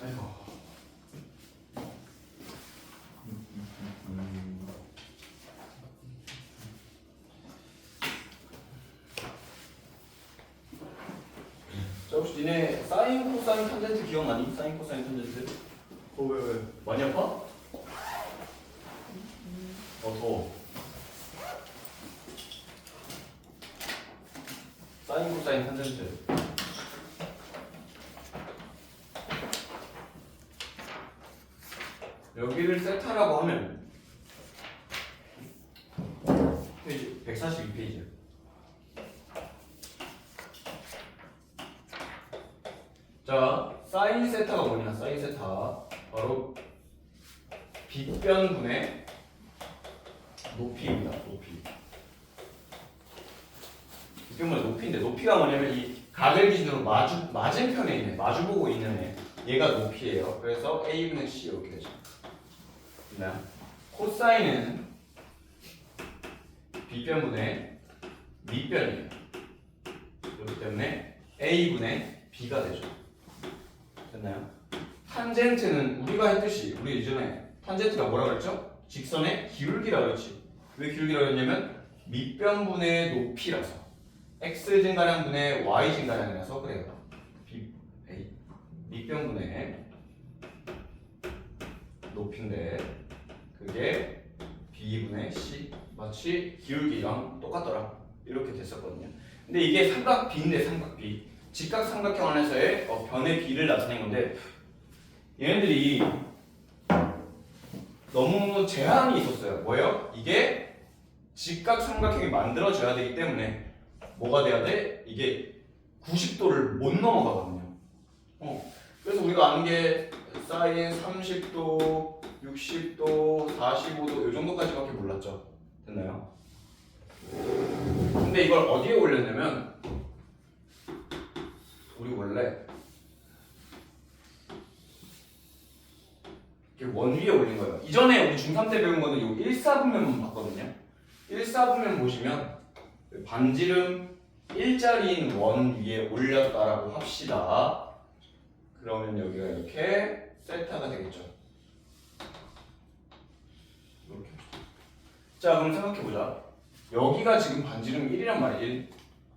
아이고. 자, 혹시 니네 사인, 코사인, 탄젠트 기억나니? 사인, 코사인, 탄젠트? 왜? 많이 아파? 더워. 사인, 코사인, 탄젠트. 여기를 세타라고 하면 페이지 142페이지. 자, 사인 세타가 뭐냐? 사인 세타 바로 빗변분의 높이입니다. 높이. 빗변분의 높이인데 높이가 뭐냐면 이 각을 기준으로 맞은편에 있는 마주보고 있는 애 얘가 높이예요. 그래서 a분의 c 이렇게 되죠. 그다음 코사인은 빗변분의 밑변이에요. 그렇기 때문에 a분의 b가 되죠. 됐나요? 탄젠트는 우리가 했듯이 우리 이전에 탄젠트가 뭐라고 그랬죠? 직선의 기울기라고 그랬지. 왜 기울기라고 했냐면 밑변분의 높이라서 x 증가량분의 y 증가량이라서 그래요. 밑변분의 높이인데 그게 b분의 c 마치 기울기랑 똑같더라 이렇게 됐었거든요. 근데 이게 삼각 b인데 삼각 b 직각삼각형 안에서의 변의 비를 나타낸 건데 얘네들이 너무 제한이 있었어요. 뭐예요? 이게 직각삼각형이 만들어져야 되기 때문에 뭐가 돼야 돼? 이게 90도를 못 넘어가거든요. 그래서 우리가 아는 게 사인 30도, 60도, 45도 이 정도까지밖에 몰랐죠. 됐나요? 근데 이걸 어디에 올렸냐면 우리 원래 이렇게 원 위에 올린 거예요. 이전에 우리 중3 때 배운 거는 요 1사분면만 봤거든요. 1사분면 보시면 반지름 일자리인 원 위에 올렸다라고 합시다. 그러면 여기가 이렇게 세타가 되겠죠. 이렇게. 자, 그럼 생각해보자. 여기가 지금 반지름 1이란 말이야. 1.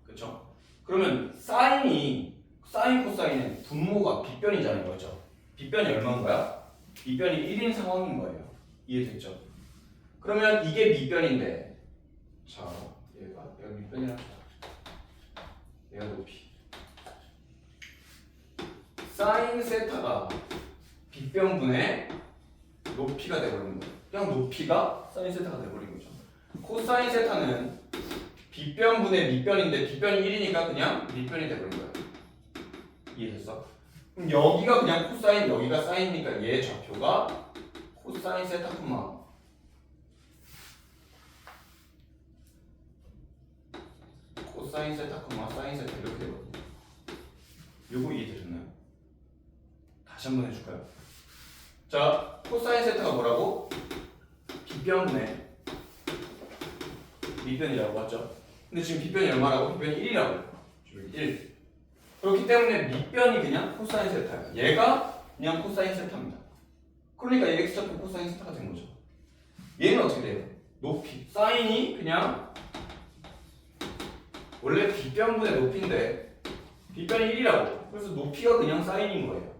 그쵸? 그러면 사인, 코사인의 분모가 빗변이잖아요. 그렇죠? 빗변이 얼마인 거야? 빗변이 1인 상황인 거예요. 이해됐죠? 그러면 이게 밑변인데 자, 얘가 밑변이라 얘가 높이 사인 세타가 빗변분의 높이가 돼버리는 거예요. 그냥 높이가 사인 세타가 돼버린 거죠. 코사인 세타는 빗변분의 밑변인데 빗변이 1이니까 그냥 밑변이 돼버린 거예요. 이해됐어? 그럼 여기가 그냥 코사인, 여기가 사인이니까 얘 좌표가 코사인 세타 콤마 코사인 세타 콤마 사인 세타 이렇게 되거든요. 요거 이해되셨나요? 다시 한번 해줄까요? 자, 코사인 세타가 뭐라고? 빗변분의 밑변이라고 봤죠? 근데 지금 빗변이 얼마라고? 빗변이 1이라고. 1. 그렇기 때문에 밑변이 그냥 코사인 세타예요. 얘가 그냥 코사인 세타입니다. 그러니까 얘 x좌표 코사인 세타가 된 거죠. 얘는 어떻게 돼요? 높이. 사인이 그냥 원래 빗변분의 높이인데 빗변이 1이라고. 그래서 높이가 그냥 사인인 거예요.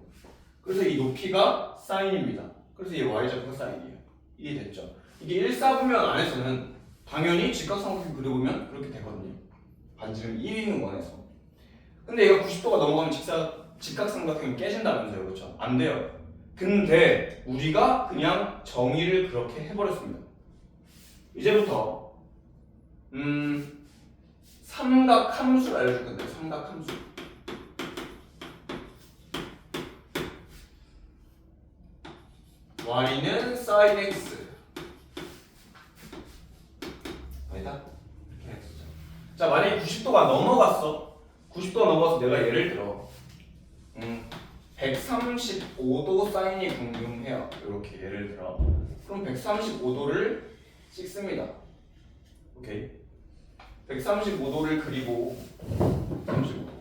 그래서 이 높이가 사인입니다. 그래서 이 y좌표가 사인이에요. 이해됐죠? 이게 1사분면 안에서는 당연히 직각삼각형 그려보면 그렇게 되거든요. 반지름 1인 원에서. 근데 얘가 90도가 넘어가면 직각삼각형이 깨진다면서요. 그렇죠? 안 돼요. 근데 우리가 그냥 정의를 그렇게 해버렸습니다. 이제부터 삼각함수를 알려줄 건데 삼각함수. y는 sin x 아니다? 이렇게 x죠. 자, 만약에 90도가 넘어갔어. 90도가 넘어가서 내가 예를 들어 135도 사인이 궁금해요. 이렇게 예를 들어. 그럼 135도를 찍습니다. 오케이. 135도를 그리고 35도.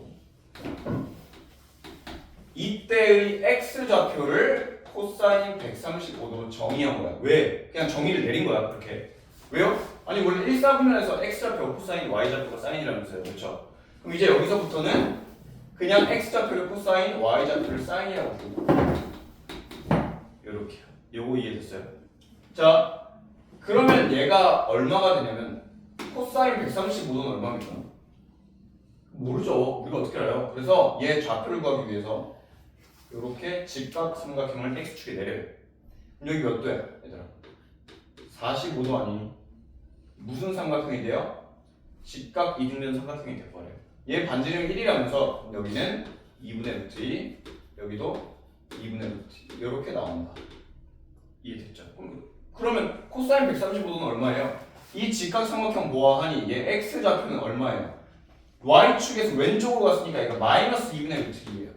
이때의 x좌표를 코사인 135도로 정의한 거야. 왜? 그냥 정의를 내린 거야. 그렇게. 왜요? 아니 원래 1사분면에서 x좌표 코사인, y좌표가 사인이라면서요. 그렇죠? 그럼 이제 여기서부터는 그냥 x좌표를 코사인, y좌표를 사인이라고 부르고 요렇게. 요거 이해됐어요? 자, 그러면 얘가 얼마가 되냐면 코사인 135도는 얼마입니까? 모르죠. 우리가 어떻게 알아요? 그래서 얘 좌표를 구하기 위해서 이렇게 직각삼각형을 x축에 내려요. 여기 몇 도야, 얘들아? 45도 아니니? 무슨 삼각형이 돼요? 직각 이등변 삼각형이 돼버려요. 얘 반지름 1이라면서 여기는 2분의 루트 2, 여기도 2분의 루트 2 이렇게 나온다. 이해됐죠? 그러면 코사인 135도는 얼마예요? 이 직각삼각형 모아하니 얘 x좌표는 얼마예요? y축에서 왼쪽으로 갔으니까 이거 마이너스 2분의 루트 2예요.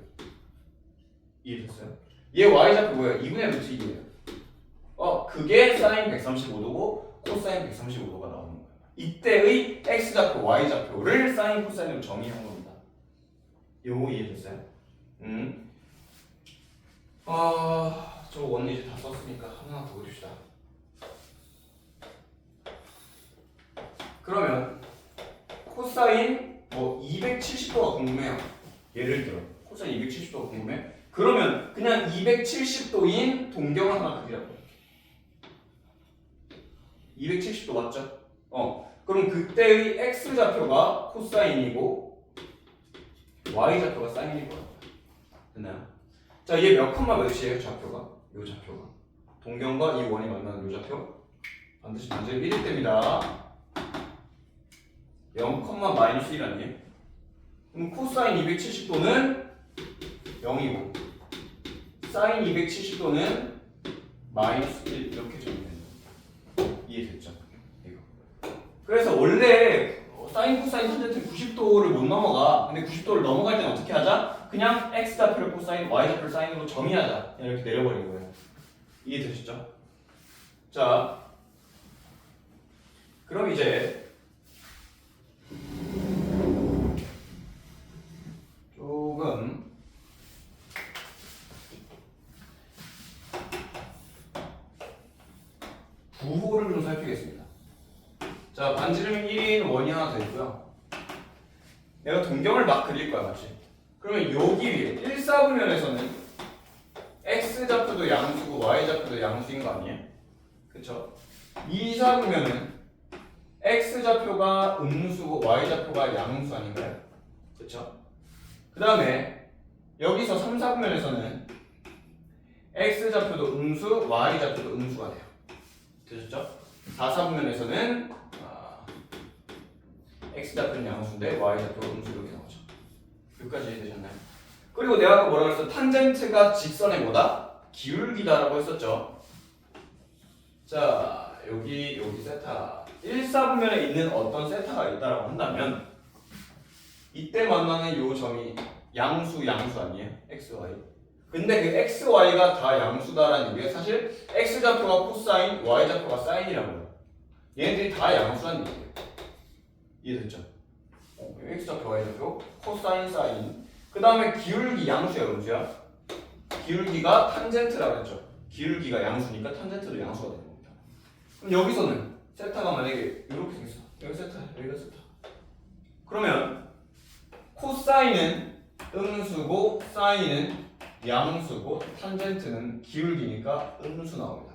이해됐어요? 얘 y좌표 뭐예요? 2분의 루트 2예요. 그게 사인 135도고 코사인 135도가 나오는 거예요. 이때의 x좌표, y좌표를 사인, 코사인으로 정의한 겁니다. 요거 이해됐어요? 저 원리 이제 다 썼으니까 하나 더 그립시다. 그러면 코사인 270도가 궁금해요. 예를 들어 코사인 270도가 궁금해? 그러면 그냥 270도인 동경을 하나 그리라고. 270도 맞죠? 그럼 그때의 x좌표가 코사인이고 y좌표가 사인일 거야. 됐나요? 자, 얘 몇 컴마 몇이에요? 좌표가? 요 좌표가. 동경과 이 원이 만나는 요 좌표. 반드시 반지름 1일 때입니다. 0, 마이너스 1 아니에요? 그럼 코사인 270도는 0이고 사인 270도는 마이너스 1 이렇게 정리됩니다. 이해됐죠? 이거. 그래서 원래 사인, 코사인, 탄젠트는 90도를 못 넘어가. 근데 90도를 넘어갈 때는 어떻게 하자? 그냥 x좌표를 코사인, y좌표를 사인으로 정의하자. 그냥 이렇게 내려버린 거예요. 이해되셨죠? 자, 그럼 이제 조금 부호를 좀 살피겠습니다. 자, 반지름 1인 원이 하나 더 있고요. 내가 동경을 막 그릴 거야, 맞지? 그러면 여기 위에 1사분면에서는 x좌표도 양수고 y좌표도 양수인 거 아니에요? 그쵸? 2사분면은 x좌표가 음수고 y좌표가 양수 아닌가요? 그쵸? 그 다음에 여기서 3사분면에서는 x좌표도 음수, y좌표도 음수가 돼요. 되셨죠? 4사분면에서는 x좌표는 양수인데 y좌표가 음수 이렇게 나오죠. 여기까지 되셨나요? 그리고 내가 아까 뭐라고 했어? 탄젠트가 직선의 뭐다? 기울기다라고 했었죠. 자, 여기 세타 1사분면에 있는 어떤 세타가 있다라고 한다면 이때 만나는 요 점이 양수 아니에요? x, y. 근데 그 x, y가 다 양수다라는 얘기가 사실 x좌표가 코사인, y좌표가 사인이라고요. 얘네들이 다 양수라는 얘기예요. 이해됐죠? x좌표, y좌표, 코사인, 사인. 그 다음에 기울기 양수야, 음수야? 기울기가 탄젠트라고 했죠. 기울기가 양수니까 탄젠트도 양수가 되는 겁니다. 그럼 여기서는 세타가 만약에 이렇게 생겼어. 여기 세타, 여기가 세타. 그러면 코사인은 음수고 사인은 양수고 탄젠트는 기울기니까 음수 나옵니다.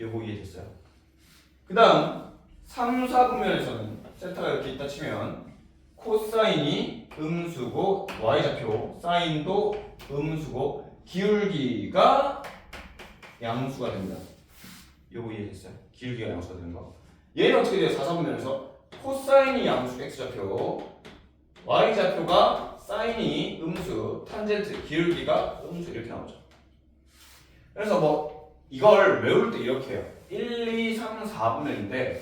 요거 이해됐어요? 그 다음 3, 4분면에서는 세타가 이렇게 있다 치면 코사인이 음수고 y좌표 사인도 음수고 기울기가 양수가 됩니다. 요거 이해됐어요? 기울기가 양수가 되는 거. 얘는 어떻게 돼요? 4, 4분면에서 코사인이 양수 x좌표 y좌표가 사인이 음수, 탄젠트, 기울기가 음수 이렇게 나오죠. 그래서 뭐 이걸 외울 때 이렇게 해요. 1, 2, 3, 4분면인데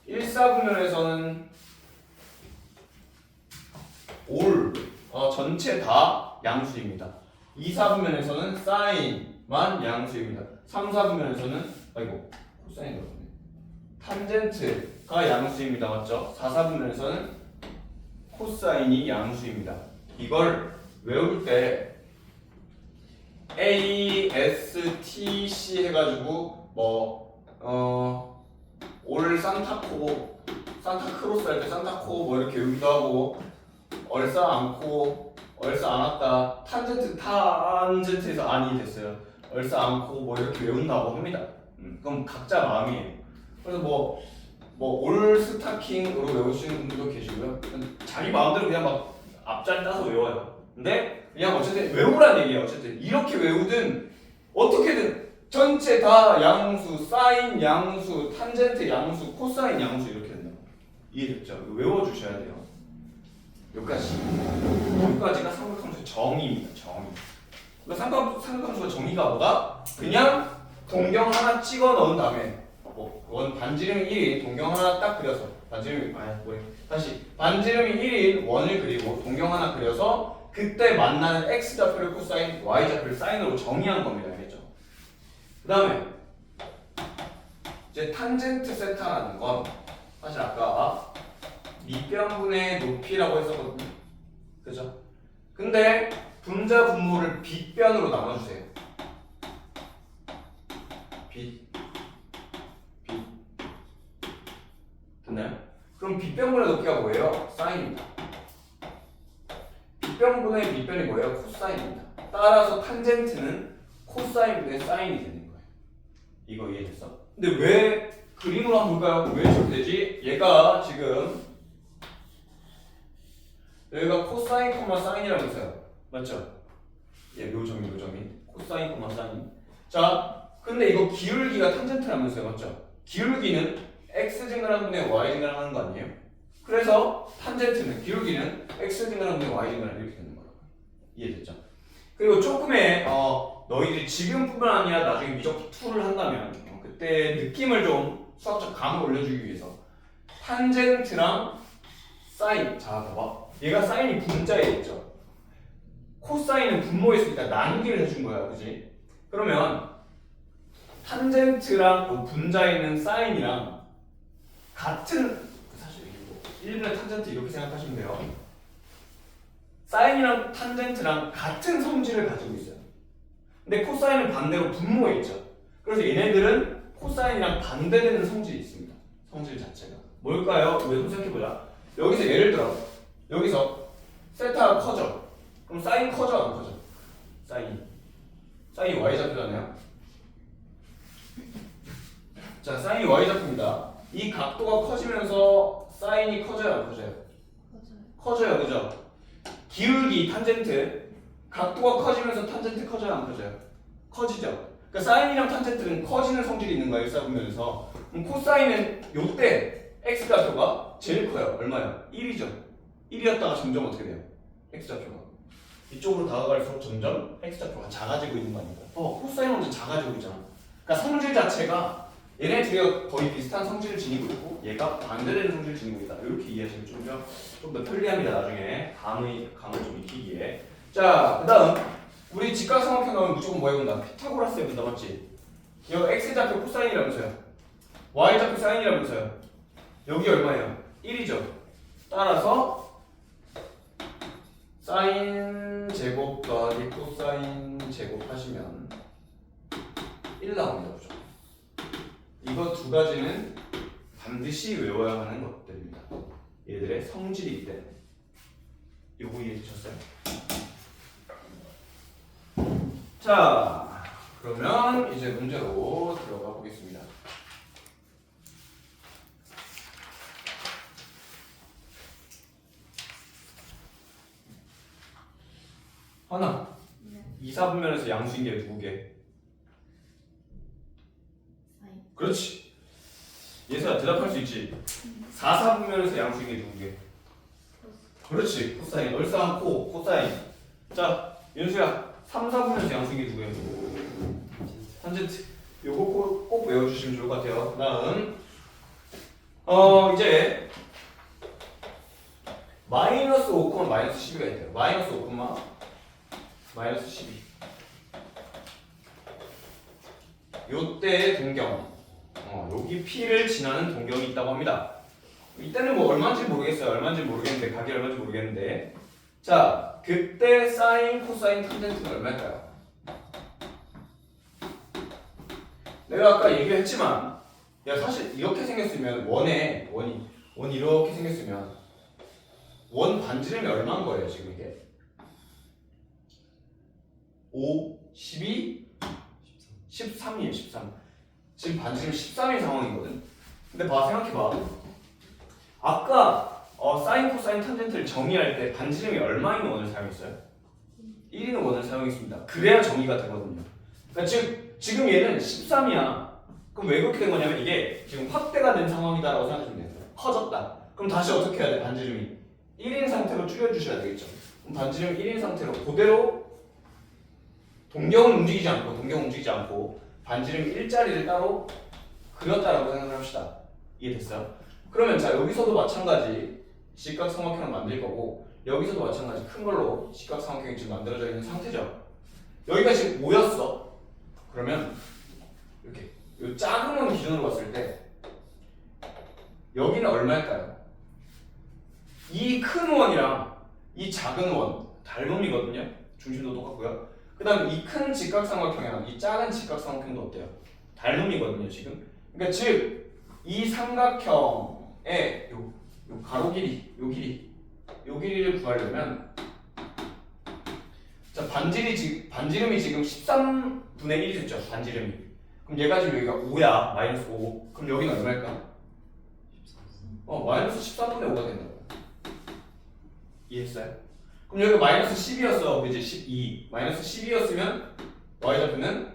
1, 4분면에서는 올 전체 다 양수입니다. 2, 4분면에서는 사인만 양수입니다. 3, 4분면에서는 코사인이 들어갔네. 탄젠트가 양수입니다. 맞죠? 4, 4분면에서는 코사인이 양수입니다. 이걸 외울 때 A, S, T, C 해가지고 올 산타코, 산타크로스 할 때 산타코 뭐 이렇게 외우기도 하고 얼싸 않고 얼싸 않았다 탄젠트에서 안이 됐어요. 얼싸 않고 뭐 이렇게 외운다고 합니다. 그럼 각자 마음이에요. 그래서 올 스타킹으로 외우시는 분들도 계시고요. 자기 마음대로 그냥 막 앞자리 따서 외워요. 근데 그냥 어쨌든 외우란 얘기예요. 어쨌든 이렇게 외우든 어떻게든 전체 다 양수, 사인 양수, 탄젠트 양수, 코사인 양수 이렇게 된다. 이해됐죠? 이거 외워주셔야 돼요. 여기까지가 삼각함수의 정의입니다. 정의. 그러니까 삼각함수가 정의가 뭐다? 그냥 동경 하나 찍어 넣은 다음에 원 반지름이 1인 동경 하나 딱 그려서 반지름이 1인 원을 그리고 동경 하나 그려서 그때 만나는 x 좌표를 코사인, y 좌표를 사인으로 정의한 겁니다. 알겠죠? 그 다음에 이제 탄젠트 세타라는 건 사실 아까 밑변분의 높이라고 했었거든요. 그죠? 근데 분자 분모를 빗변으로 나눠주세요. 됐나요? 그럼 빗변분의 높이가 뭐예요? 사인입니다. 빗변분의 밑변이 뭐예요? 코사인입니다. 따라서 탄젠트는 코사인분의 사인이 되는 거예요. 이거 이해됐어? 근데 왜 그림으로 한번 볼까요? 왜 저렇게 되지? 얘가 지금 여기가 코사인, 사인이라고 했어요. 맞죠? 묘점이 코사인, 사인. 자, 근데 이거 기울기가 탄젠트라면서요. 맞죠? 기울기는 x 증가하는 분의 y 증가하는 거 아니에요? 그래서 탄젠트는 기울기는 x 증가하는 분의 y 증가하는 이렇게 되는 거라고. 이해됐죠? 그리고 조금의 너희들이 지금뿐만 아니라 나중에 미적 2를 한다면 그때 느낌을 좀 수학적 감을 올려주기 위해서 탄젠트랑 사인. 자, 봐봐. 얘가 사인이 분자에 있죠. 코사인은 분모에 있으니까 나누기를 해준 거야, 그지? 그러면 탄젠트랑 분자에 있는 사인이랑 같은 사실 1분의 탄젠트 이렇게 생각하시면 돼요. 사인이랑 탄젠트랑 같은 성질을 가지고 있어요. 근데 코사인은 반대로 분모에 있죠. 그래서 얘네들은 코사인이랑 반대되는 성질이 있습니다. 성질 자체가 뭘까요? 우리 생각해보자. 여기서 예를 들어 여기서 세타가 커져. 그럼 사인 커져 안 커져? 사인이 y 좌표잖아요. 자, 사인이 y 좌표입니다. 이 각도가 커지면서 사인이 커져요 안 커져요? 커져요, 그죠? 기울기 탄젠트 각도가 커지면서 탄젠트 커져요 안 커져요? 커지죠. 그러니까 사인이랑 탄젠트는 커지는 성질이 있는 거예요. 일사분면에서. 그럼 코사인은 요때 x 좌표가 제일 커요. 얼마요? 1이죠. 1이었다가 점점 어떻게 돼요? x 좌표가 이쪽으로 다가갈수록 점점 x 좌표가 작아지고 있는 거 아닙니까? 코사인 먼저 작아지고 있잖아. 그러니까 성질 자체가 얘네 둘이 거의 비슷한 성질을 지니고 있고 얘가 반대되는 성질을 지니고 있다. 이렇게 이해하시면 좀 더 편리합니다. 나중에 감을 좀 익히기에. 자, 그다음 우리 직각삼각형 나오면 무조건 뭐 해본다? 피타고라스 해본다, 맞지? 여기 x 좌표 코사인이라면서요. y 좌표 사인이라면서요. 여기 얼마예요? 1이죠. 따라서 사인 제곱 더하기 코사인 제곱 하시면 1 나옵니다. 그죠? 이거 두 가지는 반드시 외워야 하는 것들입니다. 얘들의 성질이기 때문에. 요거 이해되셨어요? 자, 그러면 이제 문제로 들어가 보겠습니다. 하나. 2, 4분면에서 양수인 게 두 개. 그렇지. 예서야 대답할 수 있지. 4, 4분면에서 양수인 게 두 개. 그렇지. 코사인. 얼싸한 코사인. 자, 윤수야. 3, 4분면에서 양수인 게 두 개. 탄젠트. 요거 꼭 외워주시면 좋을 것 같아요. 다음. 이제 마이너스 5, 마이너스 12가 있대요. 마이너스 5, 마이너스 12. 요때의 동경. 여기 P를 지나는 동경이 있다고 합니다. 이때는 뭐 얼마인지 모르겠어요. 각이 얼마인지 모르겠는데. 자, 그때 사인, 코사인, 탄젠트는 얼마일까요? 내가 아까 얘기했지만 야 사실 이렇게 생겼으면 원이 이렇게 생겼으면 원 반지름이 얼마인 거예요 지금 이게? 5, 12, 13이에요 13. 지금 반지름 13인 상황이거든. 근데 생각해봐. 아까 사인, 코사인, 탄젠트를 정의할 때 반지름이 얼마인 원을 사용했어요? 1인 원을 사용했습니다. 그래야 정의가 되거든요. 그러니까 지금 얘는 13이야. 그럼 왜 그렇게 된 거냐면 이게 지금 확대가 된 상황이다라고 생각하시면 돼요. 커졌다. 그럼 다시 어떻게 해야 돼? 반지름이 1인 상태로 줄여주셔야 되겠죠. 그럼 반지름 1인 상태로 그대로 동경은 움직이지 않고 반지름 1자리를 따로 그렸다라고 생각을 합시다. 이해됐어요? 그러면 자 여기서도 마찬가지 직각삼각형을 만들 거고 여기서도 마찬가지 큰 걸로 직각삼각형이 지금 만들어져 있는 상태죠. 여기가 지금 5였어. 그러면 이렇게 이 작은 원 기준으로 봤을 때 여기는 얼마일까요? 이 큰 원이랑 이 작은 원 닮음이거든요. 중심도 똑같고요. 그 다음에 이 큰 직각삼각형이랑 이 작은 직각삼각형도 어때요? 닮음이거든요 지금. 그러니까 즉 이 삼각형의 요 가로 길이, 요 길이를 구하려면 자 반지름이 지금 13분의 1이 됐죠. 반지름이. 그럼 얘가 지금 여기가 5야. 마이너스 5. 그럼 여기는 얼마일까? 마이너스 13분의 5가 된다고. 이해했어요? 그럼 여기가 마이너스 10이었어. 그지? 12. 마이너스 12였으면 y좌표는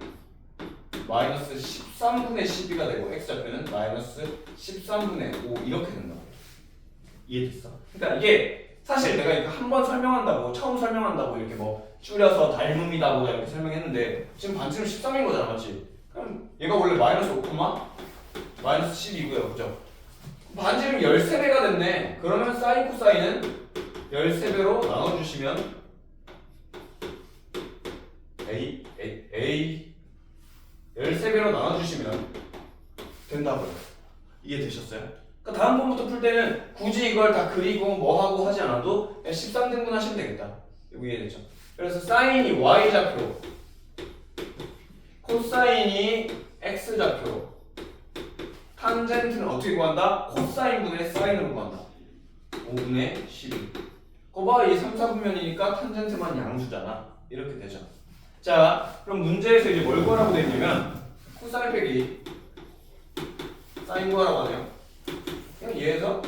마이너스 13분의 12가 되고 x좌표는 마이너스 13분의 5 이렇게 된다고. 이해됐어? 그러니까 이게 사실 내가 이거 한 번 설명한다고 처음 설명한다고 이렇게 뭐 줄여서 닮음이다 보다 이렇게 설명했는데 지금 반지름 13인 거잖아. 맞지? 그럼 얘가 원래 마이너스 5, 마이너스 12고요. 그죠? 반지름이 13배가 됐네. 그러면 사인 코사인은 13배로 나눠주시면 A 13배로 나눠주시면 된다고요. 이해되셨어요? 그러니까 다음번부터 풀 때는 굳이 이걸 다 그리고 뭐 하고 하지 않아도 13등분 하시면 되겠다. 이거 이해됐죠? 그래서 사인이 y좌표, 코사인이 x좌표, 탄젠트는 어떻게 구한다? 코사인분의 사인으로 구한다. 5분의 12. 거봐, 이 3, 4분면이니까 탄젠트만 양수잖아. 이렇게 되죠. 자, 그럼 문제에서 이제 뭘 구하라고 되어 있냐면 코사인 빼기 사인 구하라고 하네요. 그냥 얘에서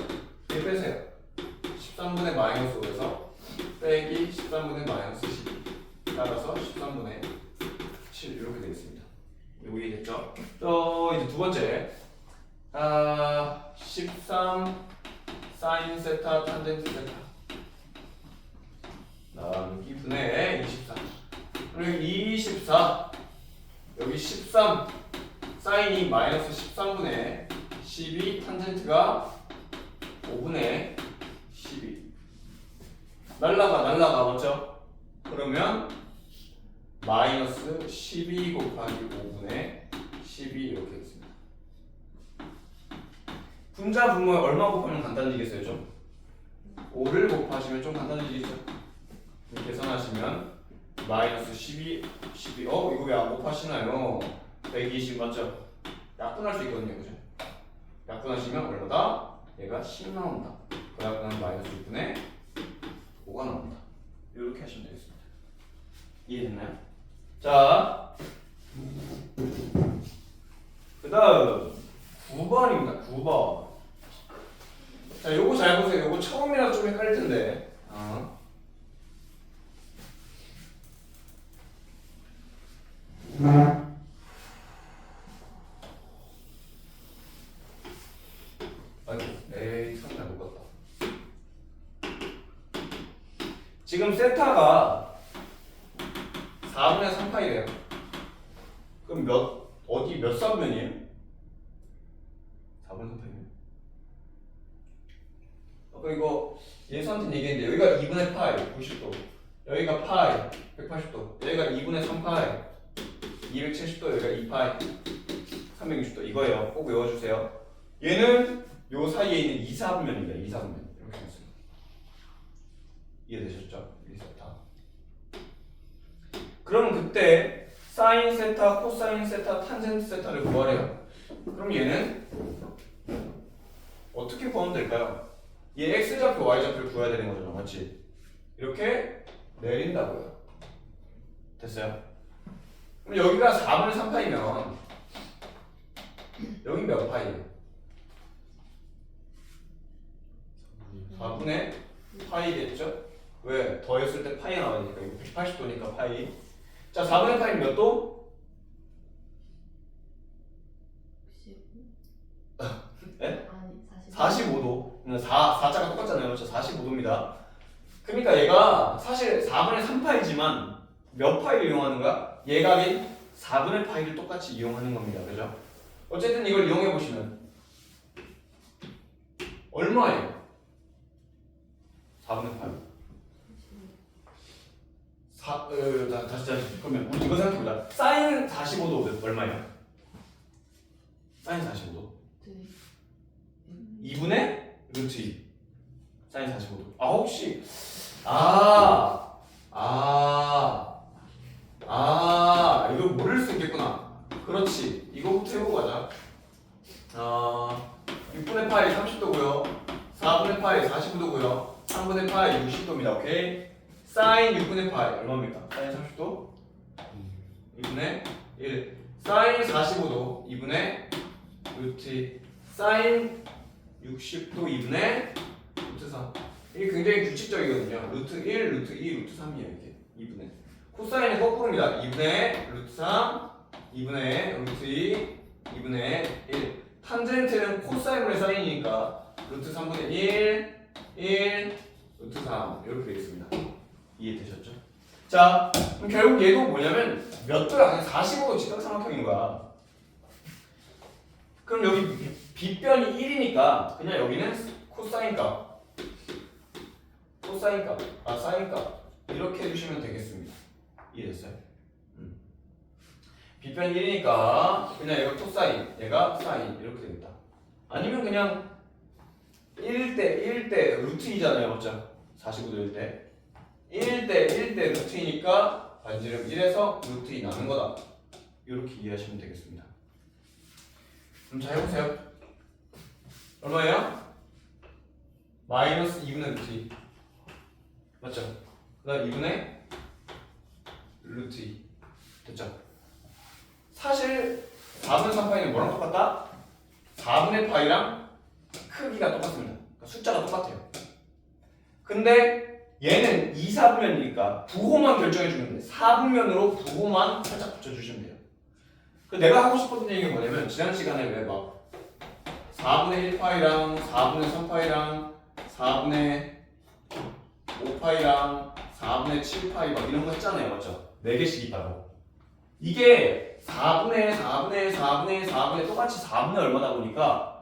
얘 빼세요. 13분의 마이너스 5에서 빼기 13분의 마이너스 12 따라서 13분의 7 이렇게 되겠습니다. 이거 이해됐죠? 이제 두 번째 13 사인 세타 탄젠트 세타 나누기 분의 24 그리고 24 여기 13 사인이 마이너스 13분의 12 탄젠트가 5분의 12 날라가 맞죠? 그러면 마이너스 12 곱하기 5분의 12 이렇게 되겠습니다. 분자 분모에 얼마 곱하면 간단해지겠어요? 좀 5를 곱하시면 좀 간단해지겠죠? 계산하시면 마이너스 12 이거 왜 안 곱하시나요? 120 맞죠? 약분할 수 있거든요. 그죠? 약분하시면 얼마다? 얘가 10 나온다. 그 약분은 마이너스 6분의 5가 나온다. 이렇게 하시면 되겠습니다. 이해됐나요? 자, 그 다음 9번입니다. 9번. 자, 요거 잘 보세요. 요거 처음이라 좀 헷갈릴 텐데. 아이고, 에이, 참 잘 못 봤다. 지금 세타가 4분의 3파이래요. 그럼 몇 사분면이에요? 4분의 3파이면. 아까 이거 예수한테 얘기했는데 여기가 2분의 파이 90도, 여기가 파이 180도, 여기가 2분의 3파이 270도, 여기가 2파이 360도 이거예요. 꼭 외워주세요. 얘는 요 사이에 있는 2사분면입니다. 2사분면 이렇게 했어요. 이해되셨죠? 2세타. 그러면 그때 사인 세타, 코사인 세타, 탄젠트 세타를 구하래요. 그럼 얘는 어떻게 구하면 될까요? 얘 x좌표, y좌표를 구해야 되는 거잖아, 맞지? 이렇게 내린다고요. 됐어요? 그럼 여기가 4분의 3파이면 여기 몇 파이예요? 4분의 파이겠죠? 왜? 더했을 때 파이가 나오니까 이거 180도니까 파이. 자, 4분의 파이는 몇 도? 65? 네? 아니 45도. 4자가 똑같잖아요. 그렇죠? 45도입니다. 그러니까 얘가 사실 4분의 3파이지만 몇 파이를 이용하는 거야? 얘가 4분의 파이를 똑같이 이용하는 겁니다. 그죠? 어쨌든 이걸 이용해 보시면 얼마예요? 4분의 8. 다시. 그러면 우리 이거 생각해보자. 사인 45도 얼마예요? 사인 45도. 2분의 루트 2. 사인 45도. 아, 혹시. 이거 모를 수 있겠구나. 그렇지. 이거부터 해보고 가자. 6분의 파이 30도고요. 4분의 파이 49도고요. 3분의 파이 60도입니다. 오케이? 사인 6분의 파이 얼마입니까? 사인 30도 2분의 1. 사인 45도 2분의 루트. 사인 60도 2분의 루트 3. 이게 굉장히 규칙적이거든요. 루트 1, 루트 2, 루트 3이에요. 이게 2분의. 코사인은 거꾸로입니다. 2분의 루트 3, 2분의 루트 2, 2분의 1. 탄젠트는 코사인분의 사인이니까 루트 3분의 1, 루트 3 이렇게 되겠습니다. 이해되셨죠? 자, 그럼 결국 얘도 뭐냐면 몇 도야? 그냥 45도 직각삼각형인 거야. 그럼 여기 빗변이 1이니까 그냥 여기는 코사인값, 사인값 이렇게 해주시면 되겠습니다. 이해됐어요? 빗변이 1이니까 그냥 얘가 코사인, 얘가 사인 이렇게 되겠다. 아니면 그냥 1대 루트 2잖아요, 맞죠? 45도일 때 1대 루트 2니까 반지름 1에서 루트 2 나는 거다. 이렇게 이해하시면 되겠습니다. 그럼 자 해보세요. 얼마예요? 마이너스 2분의 루트 2 맞죠? 그 다음 2분의 루트 2 됐죠? 사실 4분의 3파이는 뭐랑 똑같다? 4분의 파이랑 크기가 똑같습니다. 그러니까 숫자가 똑같아요. 근데 얘는 2, 4분면이니까 부호만 결정해주면 돼. 4분면으로 부호만 살짝 붙여주시면 돼요. 그 내가 하고 싶었던 얘기가 뭐냐면 지난 시간에 왜 막 4분의 1파이랑 4분의 3파이랑 4분의 5파이랑 4분의 7파이 막 이런 거 했잖아요. 맞죠? 4개씩 있다고. 이게 4분의 똑같이 4분의 얼마다 보니까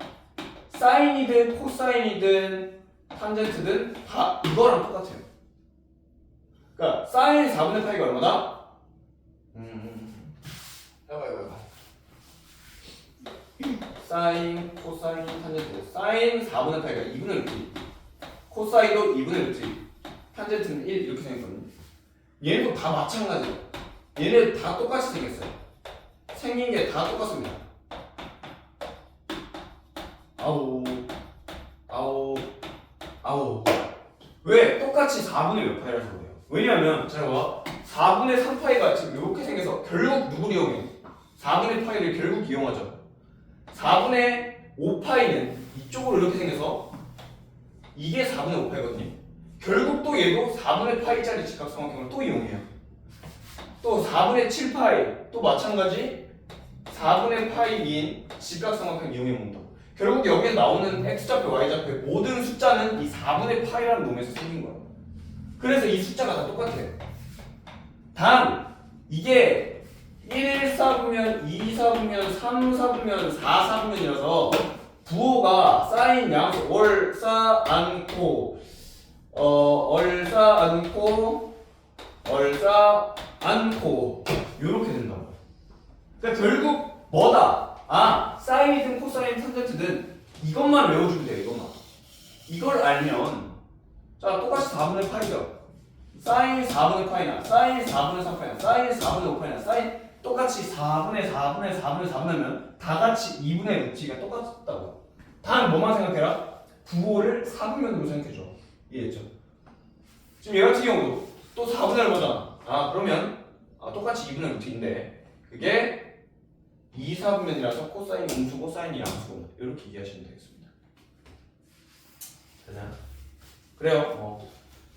사인이든 코사인이든 탄젠트든 다 이거랑 똑같아요. 그러니까 사인 4분의 파이가 얼마다? 해봐. 사인, 코사인, 탄젠트. 사인 4분의 파이가 2분의 루트 2. 코사인도 2분의 루트 2. 탄젠트는 1 이렇게 생겼거든요. 얘네도 다 마찬가지예요. 얘네 다 똑같이 생겼어요. 생긴 게 다 똑같습니다. 아우. 왜? 똑같이 4분의 몇 파이라서 그래요. 왜냐하면 잘 봐. 4분의 3파이가 지금 이렇게 생겨서 결국 누구를 이용해? 4분의 파이를 결국 이용하죠. 4분의 5파이는 이쪽으로 이렇게 생겨서 이게 4분의 5파이거든요. 결국 또 얘도 4분의 파이짜리 직각삼각형을 또 이용해요. 또 4분의 7파이 또 마찬가지 4분의 파이인 직각삼각형 이용해 본다. 결국 여기에 나오는 x좌표, y좌표의 모든 숫자는 이 4분의 파이라는 놈에서 생긴 거예요. 그래서 이 숫자가 다 똑같아요. 단 이게 1, 4분면, 2, 4분면, 3, 4분면, 4, 4분면이라서 부호가 사인, 양수, 얼싸, 않고 이렇게 된다고. 그러니까 결국 뭐다? 사인이든 코사인, 탄젠트든 이것만 외워주면 돼요. 이것만. 이걸 알면 자 똑같이 4분의 8이죠. 사인 4분의 파이나 사인 4분의 3파이나 사인 4분의 5파이나 사인 똑같이 4분의 4분의 4분의 4분의 하면 다 같이 2분의 루트가 똑같다고. 단 뭐만 생각해라? 부호를 4분면으로 생각해줘. 이해했죠? 지금 얘 같은 경우도 또 4분의 1거잖아. 아 그러면 똑같이 2분의 루트인데 그게 2, 4분면이라서 코사인 음수, 코사인이 양수구나. 이렇게 이해하시면 되겠습니다. 되냐? 그래요.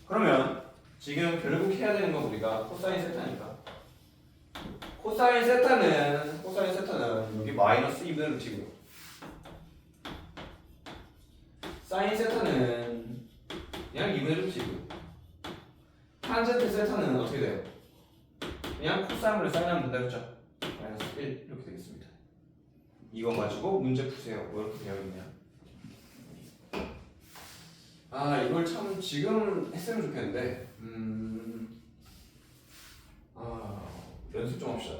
그러면 지금 결국 해야 되는 건 우리가 코사인 세타니까. 코사인 세타는 여기 마이너스 2분의 루트이고요. 사인 세타는 그냥 2분의 루트이고요. 탄젠트 세타는 어떻게 돼요? 그냥 코사인을 사인하면 된다 그랬죠? 마이너스 1 이렇게 되겠습니다. 이거 가지고 문제 푸세요. 뭐 이렇게 되어 있냐? 이걸 참 지금 했으면 좋겠는데 연습 좀 합시다.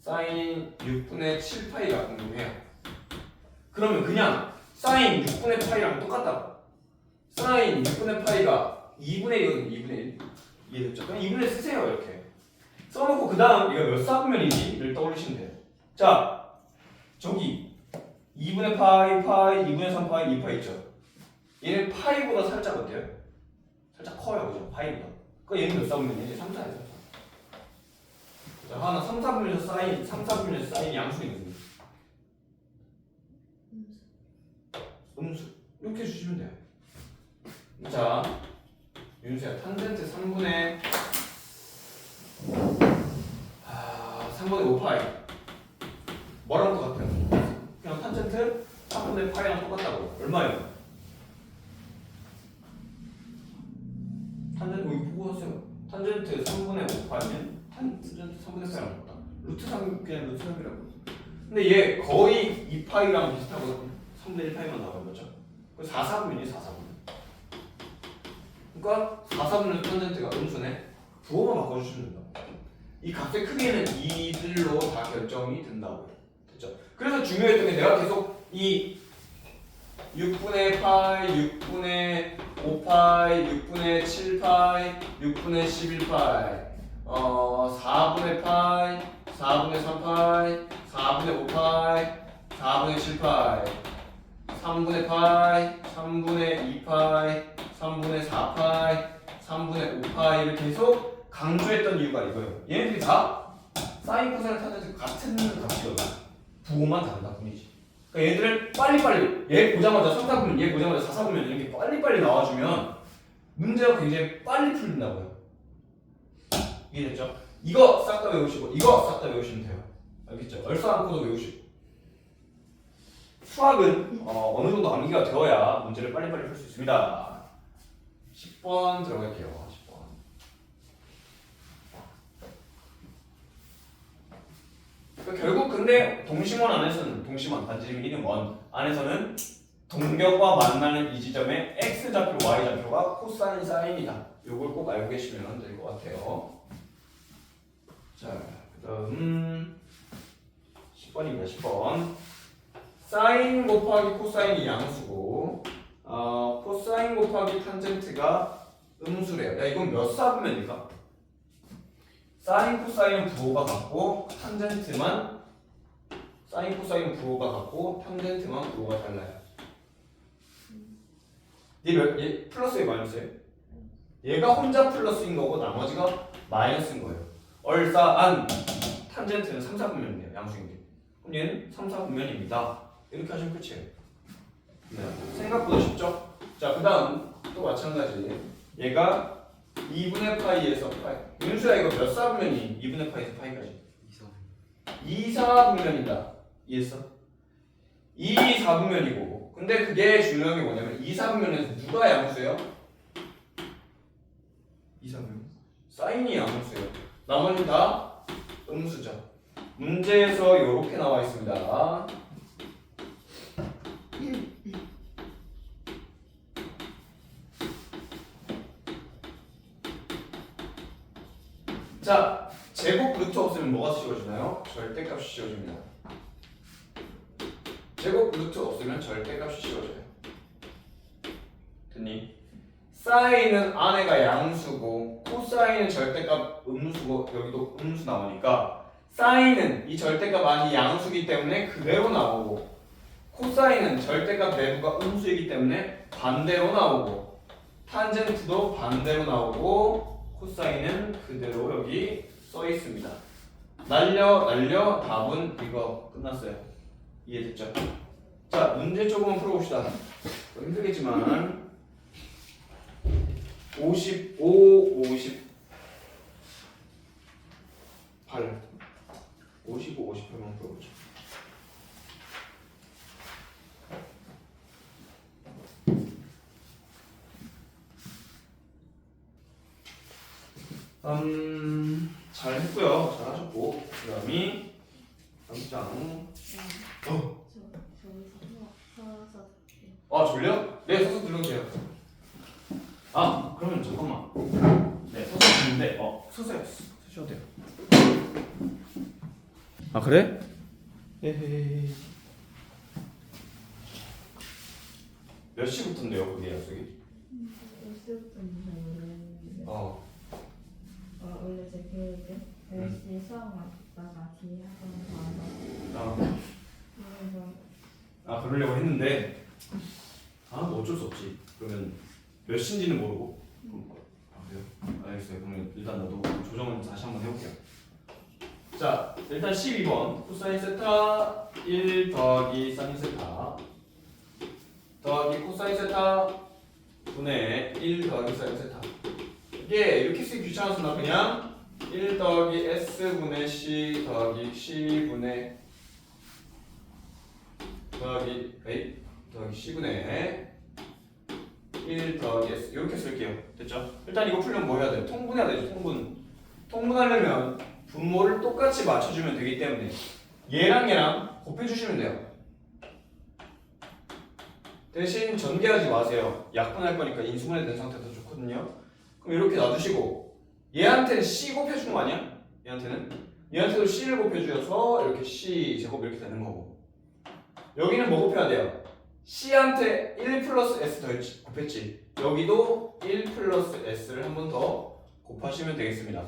사인 6분의 7파이가 궁금해요. 그러면 그냥 사인 6분의 파이랑 똑같다고. 사인 6분의 파이가 2분의 1이거든요. 2분의 1 이해됐죠? 그냥 2분의 1 쓰세요. 이렇게 써놓고 그 다음 이거 몇 사분면이지를 떠올리시면 돼요. 자 저기 2분의 파이, 2분의 3파이, 2파이 있죠? 얘는 파이보다 살짝 어때요? 살짝 커요. 그죠? 파이보다. 그러니까 얘는 몇 사분면이지? 3, 4예요. 자, 하나 3, 4분면에서 사인, 3, 4분면에서 사인 양수이거든요. 음수. 이렇게 해주시면 돼요. 자, 윤수야. 탄젠트 3분의 5파이. 뭐랑 똑같아요? 그냥 탄젠트 3분의 파이랑 똑같다고. 얼마예요? 탄젠트 이거 보고 하세요. 탄젠트 3분의 5파이면 탄젠트 3분의 4랑 똑같다. 루트 3 그냥 루트 3이라고. 근데 얘 거의 2파이랑 비슷하거든요. 3분의 1파이만 나와요. 그렇죠? 4, 4분면이 4, 4분. 그러니까 4, 4분의 탄젠트가 음수네. 부호만 바꿔주시면 된다고. 이 값의 크기는 이들로 다 결정이 된다고요. 됐죠? 그래서 중요했던 게 내가 계속 이 6분의 파이, 6분의 5파이, 6분의 7파이, 6분의 11파이, 4분의 파이, 4분의 3파이, 4분의 5파이, 4분의 7파이, 3분의 파이, 3분의 2파이, 3분의 4파이, 3분의 5파이를 계속 강조했던 이유가 이거예요. 얘네들이 다 사인 코사인 탄젠트 같은 값이거든. 부호만 다르다 뿐이지. 그러니까 얘들을 빨리빨리 얘 보자마자 3, 4분면 얘 보자마자 4, 4분면 이렇게 빨리빨리 나와주면 문제가 굉장히 빨리 풀린다고요. 이해됐죠? 이거 싹 다 외우시고 이거 싹 다 외우시면 돼요. 알겠죠? 얼싸안고도 외우시고. 수학은 어느 정도 암기가 되어야 문제를 빨리빨리 풀 수 있습니다. 10번 들어갈게요. 10번. 그러니까 결국 근데 동심원 안에서는 동심원 반지름 1은 원 안에서는 동격과 만나는 이 지점에 x좌표, y좌표가 코사인, 사인이다. 요걸 꼭 알고 계시면 될 것 같아요. 자, 그다음 10번입니다. 10번. 사인 곱하기 코사인이 양수고 코사인 곱하기 탄젠트가 음수래요. 야, 이건 몇 사분면일까? 사인 코사인은 부호가 같고 탄젠트만 사인 코사인 부호가 같고 탄젠트만 부호가 달라요. 얘 플러스에 마이너스예요? 얘가 혼자 플러스인 거고 나머지가 마이너스인 거예요. 얼싸안 탄젠트는 3, 4분면이에요. 양수인데. 그럼 얘는 3, 4분면입니다. 이렇게 하시면 끝이에요. 네. 생각보다 쉽죠? 자, 그 다음 또 마찬가지. 얘가 2분의 파이에서 파이. 윤수야 이거 몇 사분면이 2분의 파이에서 파이까지? 2, 4분면이다. 이해했어? 2, 4분면이고. 근데 그게 중요한 게 뭐냐면 2, 4분면에서 누가 양수예요? 2, 4분면. 사인이 양수예요. 나머지 다 음수죠. 문제에서 이렇게 나와 있습니다. 자, 제곱 루트 없으면 뭐가 씌워지나요? 절대값이 씌워집니다. 제곱 루트 없으면 절대값이 씌워져요. 됐니? 사인은 안에가 양수고 코사인은 절대값 음수고 여기도 음수 나오니까 사인은 이 절대값 안이 양수이기 때문에 그대로 나오고 코사인은 절대값 내부가 음수이기 때문에 반대로 나오고 탄젠트도 반대로 나오고 코사인은 그대로 여기 써 있습니다. 날려 답은 이거 끝났어요. 이해됐죠? 자, 문제 조금만 풀어봅시다. 힘들겠지만 55, 58 55, 58만 풀어보죠. 잘했고요. 잘하셨고 그 다음이 다음 장. 아 졸려? 네 서서 들어오세요. 아 그러면 잠깐만. 네 서서 듣는데 서세요. 서셔도 돼요. 아 그래? 헤헤. 몇 시부터인데요 그게 약속이? 몇 시부터인지 잘 모르겠는데 원래 제 계획은 10시 수학 맞다가 뒤에 학원 가서 그래서 그러려고 했는데 뭐 어쩔 수 없지. 그러면 몇 시인지는 모르고 그래요? 알겠어요. 그러면 일단 나도 조정을 다시 한번 해볼게요. 자 일단 12번 코사인 세타 1 더하기 사인 세타 더하기 코사인 세타 분의 1 더하기 사인 세타. 이게 이렇게 쓰기 귀찮아서 나 그냥 1 더하기 S분의 C 더하기 C분의 더하기 A 더하기 C분의 1 더하기 S 이렇게 쓸게요. 됐죠? 일단 이거 풀려면 뭐 해야 돼요? 통분해야 되죠. 통분하려면 분모를 똑같이 맞춰주면 되기 때문에 얘랑 곱해주시면 돼요. 대신 전개하지 마세요. 약분할 거니까 인수분해 된 상태도 좋거든요. 그럼 이렇게 놔두시고 얘한테는 C 곱해주는 거 아니야? 얘한테도 C를 곱해주셔서 이렇게 C 제곱 이렇게 되는 거고 여기는 뭐 곱해야 돼요? C한테 1 플러스 S 더 곱했지. 여기도 1 플러스 S를 한 번 더 곱하시면 되겠습니다.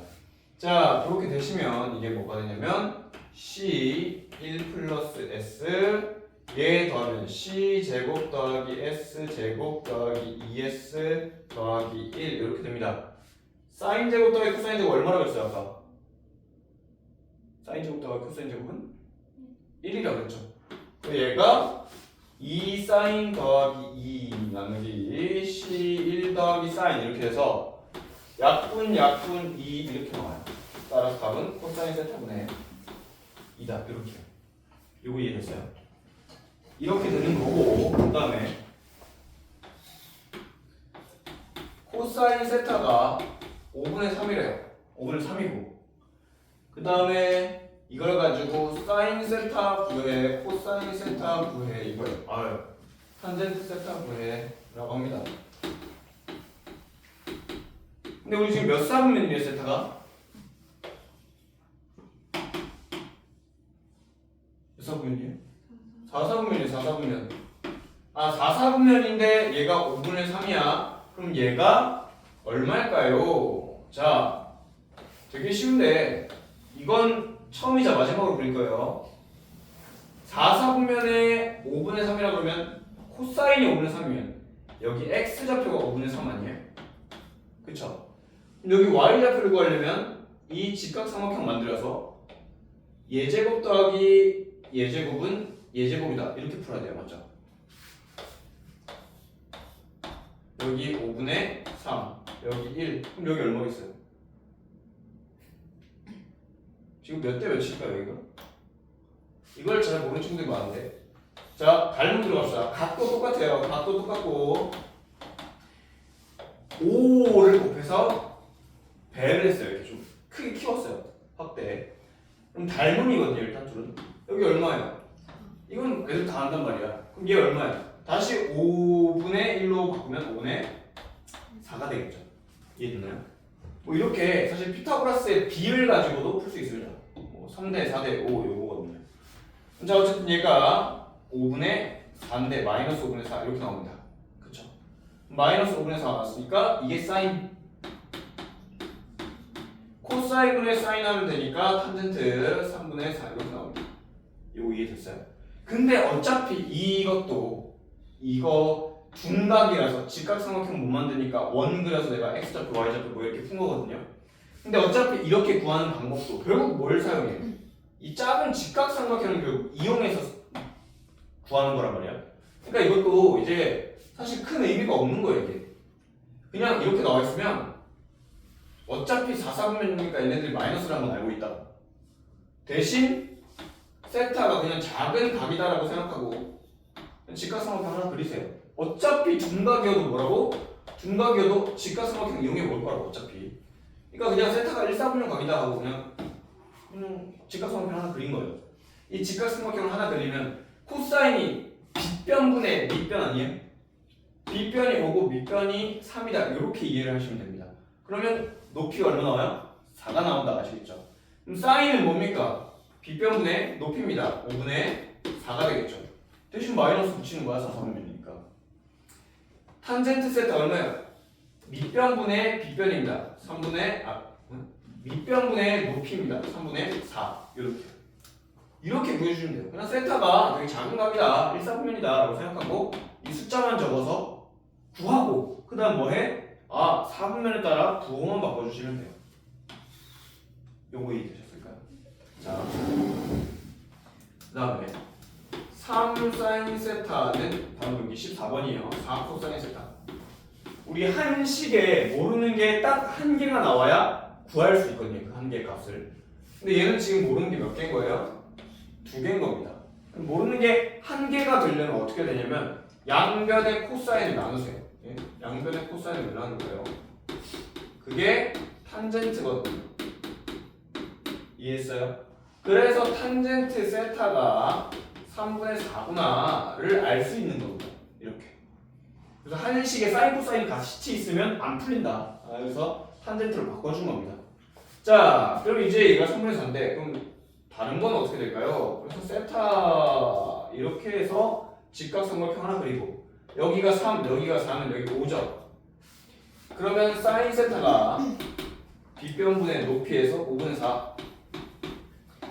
자 그렇게 되시면 이게 뭐가 되냐면 C 1 플러스 S 얘 더하면 C 제곱 더하기 S 제곱 더하기 2S 더하기 1 이렇게 됩니다. 사인 제곱 더하기 코사인 제곱 얼마라고 했어요 아까? 사인 제곱 더하기 코사인 제곱은 1이라고 했죠. 그래서 얘가 2 사인 더하기 2 나누기 C 1 더하기 사인 이렇게 해서 약분 2 이렇게 나와요. 따라서 답은 코사인 세타분의 2다 이렇게요. 요거 이해됐어요? 이렇게 되는 거고 그 다음에 코사인 세타가 5분의 3이래요. 5분의 3이고 그 다음에 이걸 가지고 사인 세타 구해 코사인 세타 구해 이거예요. 탄젠트 세타 구해라고 합니다. 근데 우리 지금 몇 사분면이에요 세타가? 몇 사분면이에요? 4사분면이에요. 4사분면. 4사분면인데 얘가 5분의 3이야. 그럼 얘가 얼마일까요? 자, 되게 쉬운데 이건 처음이자 마지막으로 그릴 거예요. 4사분면에 5분의 3이라 그러면 코사인이 5분의 3이면 여기 x좌표가 5분의 3 아니에요? 그쵸? 그럼 여기 y좌표를 구하려면 이 직각삼각형 만들어서 예제곱 더하기 예제곱은 예제곱이다 이렇게 풀어야 돼요. 맞죠? 여기 5분의 3 여기 1 그럼 여기 얼마 있어요? 지금 몇 대 몇일까요 이거? 이걸 잘 모르는 친구들이 많은데 자 갈문 들어갑시다. 각도 똑같아요. 각도 똑같고 5를 곱해서 배를 했어요. 이렇게 좀 크게 키웠어요. 확대. 그럼 닮음이거든요. 일단 둘은 여기 얼마예요? 이건 애들 다 한단 말이야. 그럼 얘 얼마야? 다시 5분의 1로 바꾸면 5분의 4가 되겠죠. 이해됐나요? 뭐 이렇게 사실 피타고라스의 비를 가지고도 풀 수 있습니다. 뭐 3대 4대 5 요거거든요. 자 어쨌든 얘가 5분의 4인데 마이너스 5분의 4 이렇게 나옵니다. 그쵸? 마이너스 5분의 4가 나왔으니까 이게 사인. 코사인분의 사인 하면 되니까 탄젠트 3분의 4 이렇게 나옵니다. 이거 이해됐어요? 근데 어차피 이것도 이거 둔각이라서 직각삼각형 못 만드니까 원 그려서 내가 x좌표 y좌표 뭐 이렇게 푼 거거든요. 근데 어차피 이렇게 구하는 방법도 결국 뭘 사용해요? 이 작은 직각삼각형을 결국 이용해서 구하는 거란 말이야. 그러니까 이것도 이제 사실 큰 의미가 없는 거예요. 이게 그냥 이렇게 나와 있으면 어차피 4사분면이니까 얘네들이 마이너스라는 건 알고 있다. 대신 세타가 그냥 작은 각이다라고 생각하고 직각삼각형 하나 그리세요. 어차피 둔각이어도 뭐라고? 둔각이어도 직각삼각형 이용해 볼 거라고 어차피. 그러니까 그냥 세타가 1사분면 각이다 하고 그냥 직각삼각형 하나 그린 거예요. 이 직각삼각형을 하나 그리면 코사인이 빗변분의 밑변 아니에요? 빗변이 5고 밑변이 3이다. 이렇게 이해를 하시면 됩니다. 그러면 높이가 얼마 나와요? 4가 나온다. 아시겠죠? 그럼 사인은 뭡니까? 빗변분의 높이입니다. 5분의 4가 되겠죠. 대신 마이너스 붙이는 거야. 4사분면이니까. 탄젠트 세타 얼마예요? 밑변분의 빗변입니다. 밑변분의 높이입니다. 3분의 4 이렇게 구해주시면 돼요. 그냥 세타가 되게 작은 각이다. 1사분면이다 라고 생각하고 이 숫자만 적어서 구하고 그 다음 뭐해? 4분면에 따라 부호만 바꿔주시면 돼요. 요거 이해되셨을까요? 자, 그 다음에 3sin 세타는 바로 여기 14번이에요. 4 코사인 세타. 우리 한 식에 모르는 게 딱 한 개가 나와야 구할 수 있거든요. 그 한 개의 값을. 근데 얘는 지금 모르는 게 몇 개인 거예요? 2개인 겁니다. 그럼 모르는 게 한 개가 되려면 어떻게 되냐면 양변의 코사인을 나누세요. 예? 양변의 코사인을 나누는 거예요. 그게 탄젠트거든요. 이해했어요? 그래서 탄젠트 세타가 3분의 4구나를 알 수 있는 겁니다. 이렇게. 그래서 한 식에 사인 코사인이 같이 있으면 안 풀린다. 그래서 탄젠트를 바꿔준 겁니다. 자, 그럼 이제 얘가 3분의 4인데 그럼 다른 건 어떻게 될까요? 그래서 세타 이렇게 해서 직각삼각형 하나 그리고 여기가 3, 여기가 4면 여기 5죠. 그러면 사인 세타가 빗변분의 높이에서 5분의 4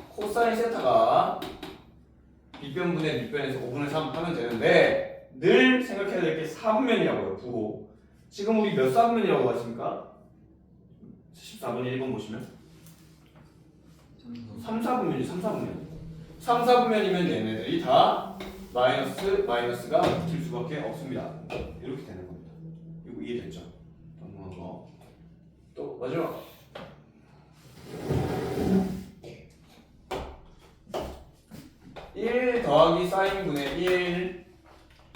코사인 세타가 빗변분의 밑변에서 5분의 3 하면 되는데 늘 생각해야 될 게 4분면이라고요. 부호. 지금 우리 몇 4분면이라고 했습니까? 14번에 1번 보시면 3, 4분면이 3, 4분면 3, 4분면이면 얘네들이 다 마이너스가 붙을 수밖에 없습니다. 이렇게 되는 겁니다. 이거 이해됐죠? 넘어간 거. 또 마지막 1 더하기 사인분의 1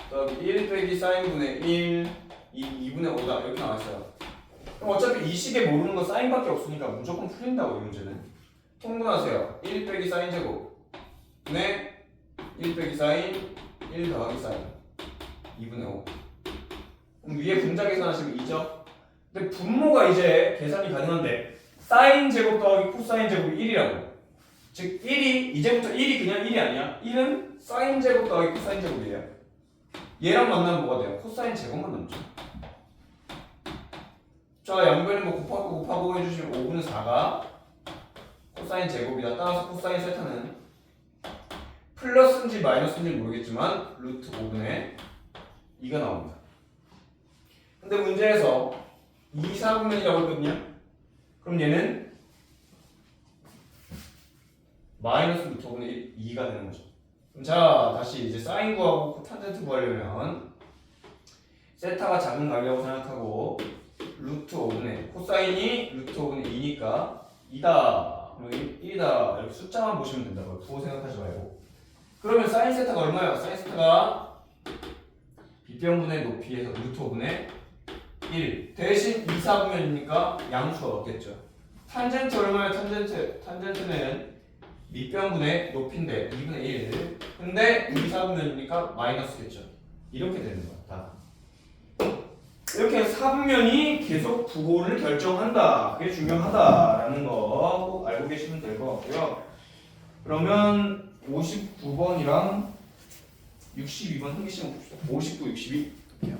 더하기 1 빼기 사인분의 1 2분의 5다 이렇게 나왔어요. 그럼 어차피 이 식에 모르는 건 사인밖에 없으니까 무조건 풀린다고 이 문제는. 통분하세요. 1 빼기 사인 제곱 분의 1 빼기 사인 1 더하기 사인 2분의 5. 그럼 위에 분자 계산하시면 2죠. 근데 분모가 이제 계산이 가능한데 사인 제곱 더하기 코사인 제곱이 1이라고. 즉 1이 이제부터 1이 그냥 1이 아니야. 1은 사인 제곱 더하기 코사인 제곱이에요. 얘랑 만나면 뭐가 돼요? 코사인 제곱만 남죠. 자, 양변에 뭐 곱하고 해주시면 5분의 4가 코사인 제곱이다. 따라서 코사인 세타는 플러스인지 마이너스인지 모르겠지만 루트 5분의 2가 나옵니다. 근데 문제에서 2, 4분면이라고 했거든요. 그럼 얘는 마이너스 루트 5분의 2가 되는 거죠. 그럼 자, 다시 이제 사인 구하고 코탄젠트 구하려면 세타가 작은 각이라고 생각하고 루트 5분의 코사인이 루트 5분의 2니까 2다. 그럼 1이다. 이렇게 숫자만 보시면 된다고요. 부호 생각하지 말고. 그러면 사인 세타가 얼마예요? 사인 세타가 빗변분의 높이에서 루트 5분의 1 대신 2, 4분면이니까 양수가 없겠죠. 탄젠트 얼마예요? 탄젠트는 밑변분의 높이인데 2분의 1 근데 2, 4분면이니까 마이너스겠죠. 이렇게 되는 거야. 다. 이렇게 4분면이 계속 부호를 결정한다. 그게 중요하다라는 거 꼭 알고 계시면 될 것 같고요. 그러면 59번이랑 62번 한 개씩 봅시다. 59, 62 할게요.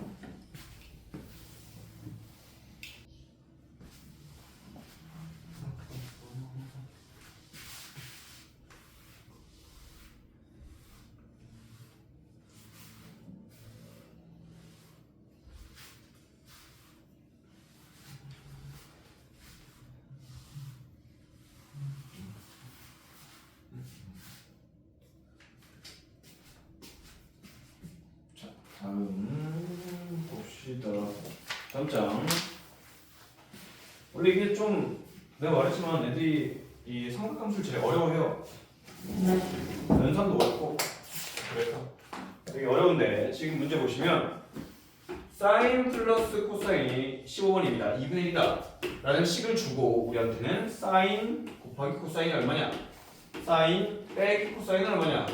13장. 원래 이게 좀 내가 말했지만 애들이 이 삼각함수를 제일 어려워해요. 연산도 어렵고 그래서 되게 어려운데 지금 문제 보시면 사인 플러스 코사인이 15번입니다. 2분의 1이다 라는 식을 주고 우리한테는 사인 곱하기 코사인이 얼마냐, 사인 빼기 코사인은 얼마냐,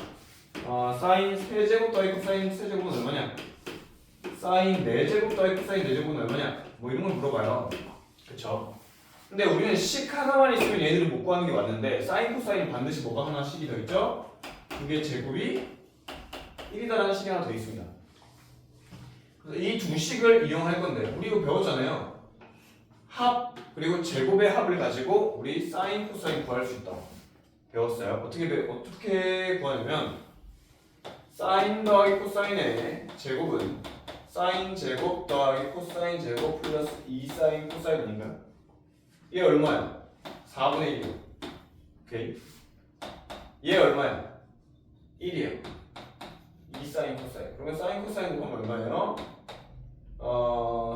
사인 세제곱 더하기 코사인 세제곱은 얼마냐, 사인 4제곱 더하기 코사인 4제곱은 얼마냐, 뭐 이런 걸 물어봐요. 그쵸? 근데 우리는 식 하나만 있으면 얘들을 못 구하는 게 맞는데 사인 코사인은 반드시 뭐가 하나씩이 더 있죠? 두 개 제곱이 1이다라는 식이 하나 더 있습니다. 그래서 이 두 식을 이용할 건데 우리 이거 배웠잖아요. 합 그리고 제곱의 합을 가지고 우리 사인 코사인 구할 수 있다고 배웠어요. 어떻게 구하냐면 사인 더하기 코사인의 제곱은 사인 제곱 더하기 코사인 제곱 플러스 2사인 코사인 아닌가요? 얘 얼마야? 4분의 1이요. 오케이. 얘 얼마야? 1이에요. 2사인 코사인. 그러면 사인 코사인 곱하면 얼마예요?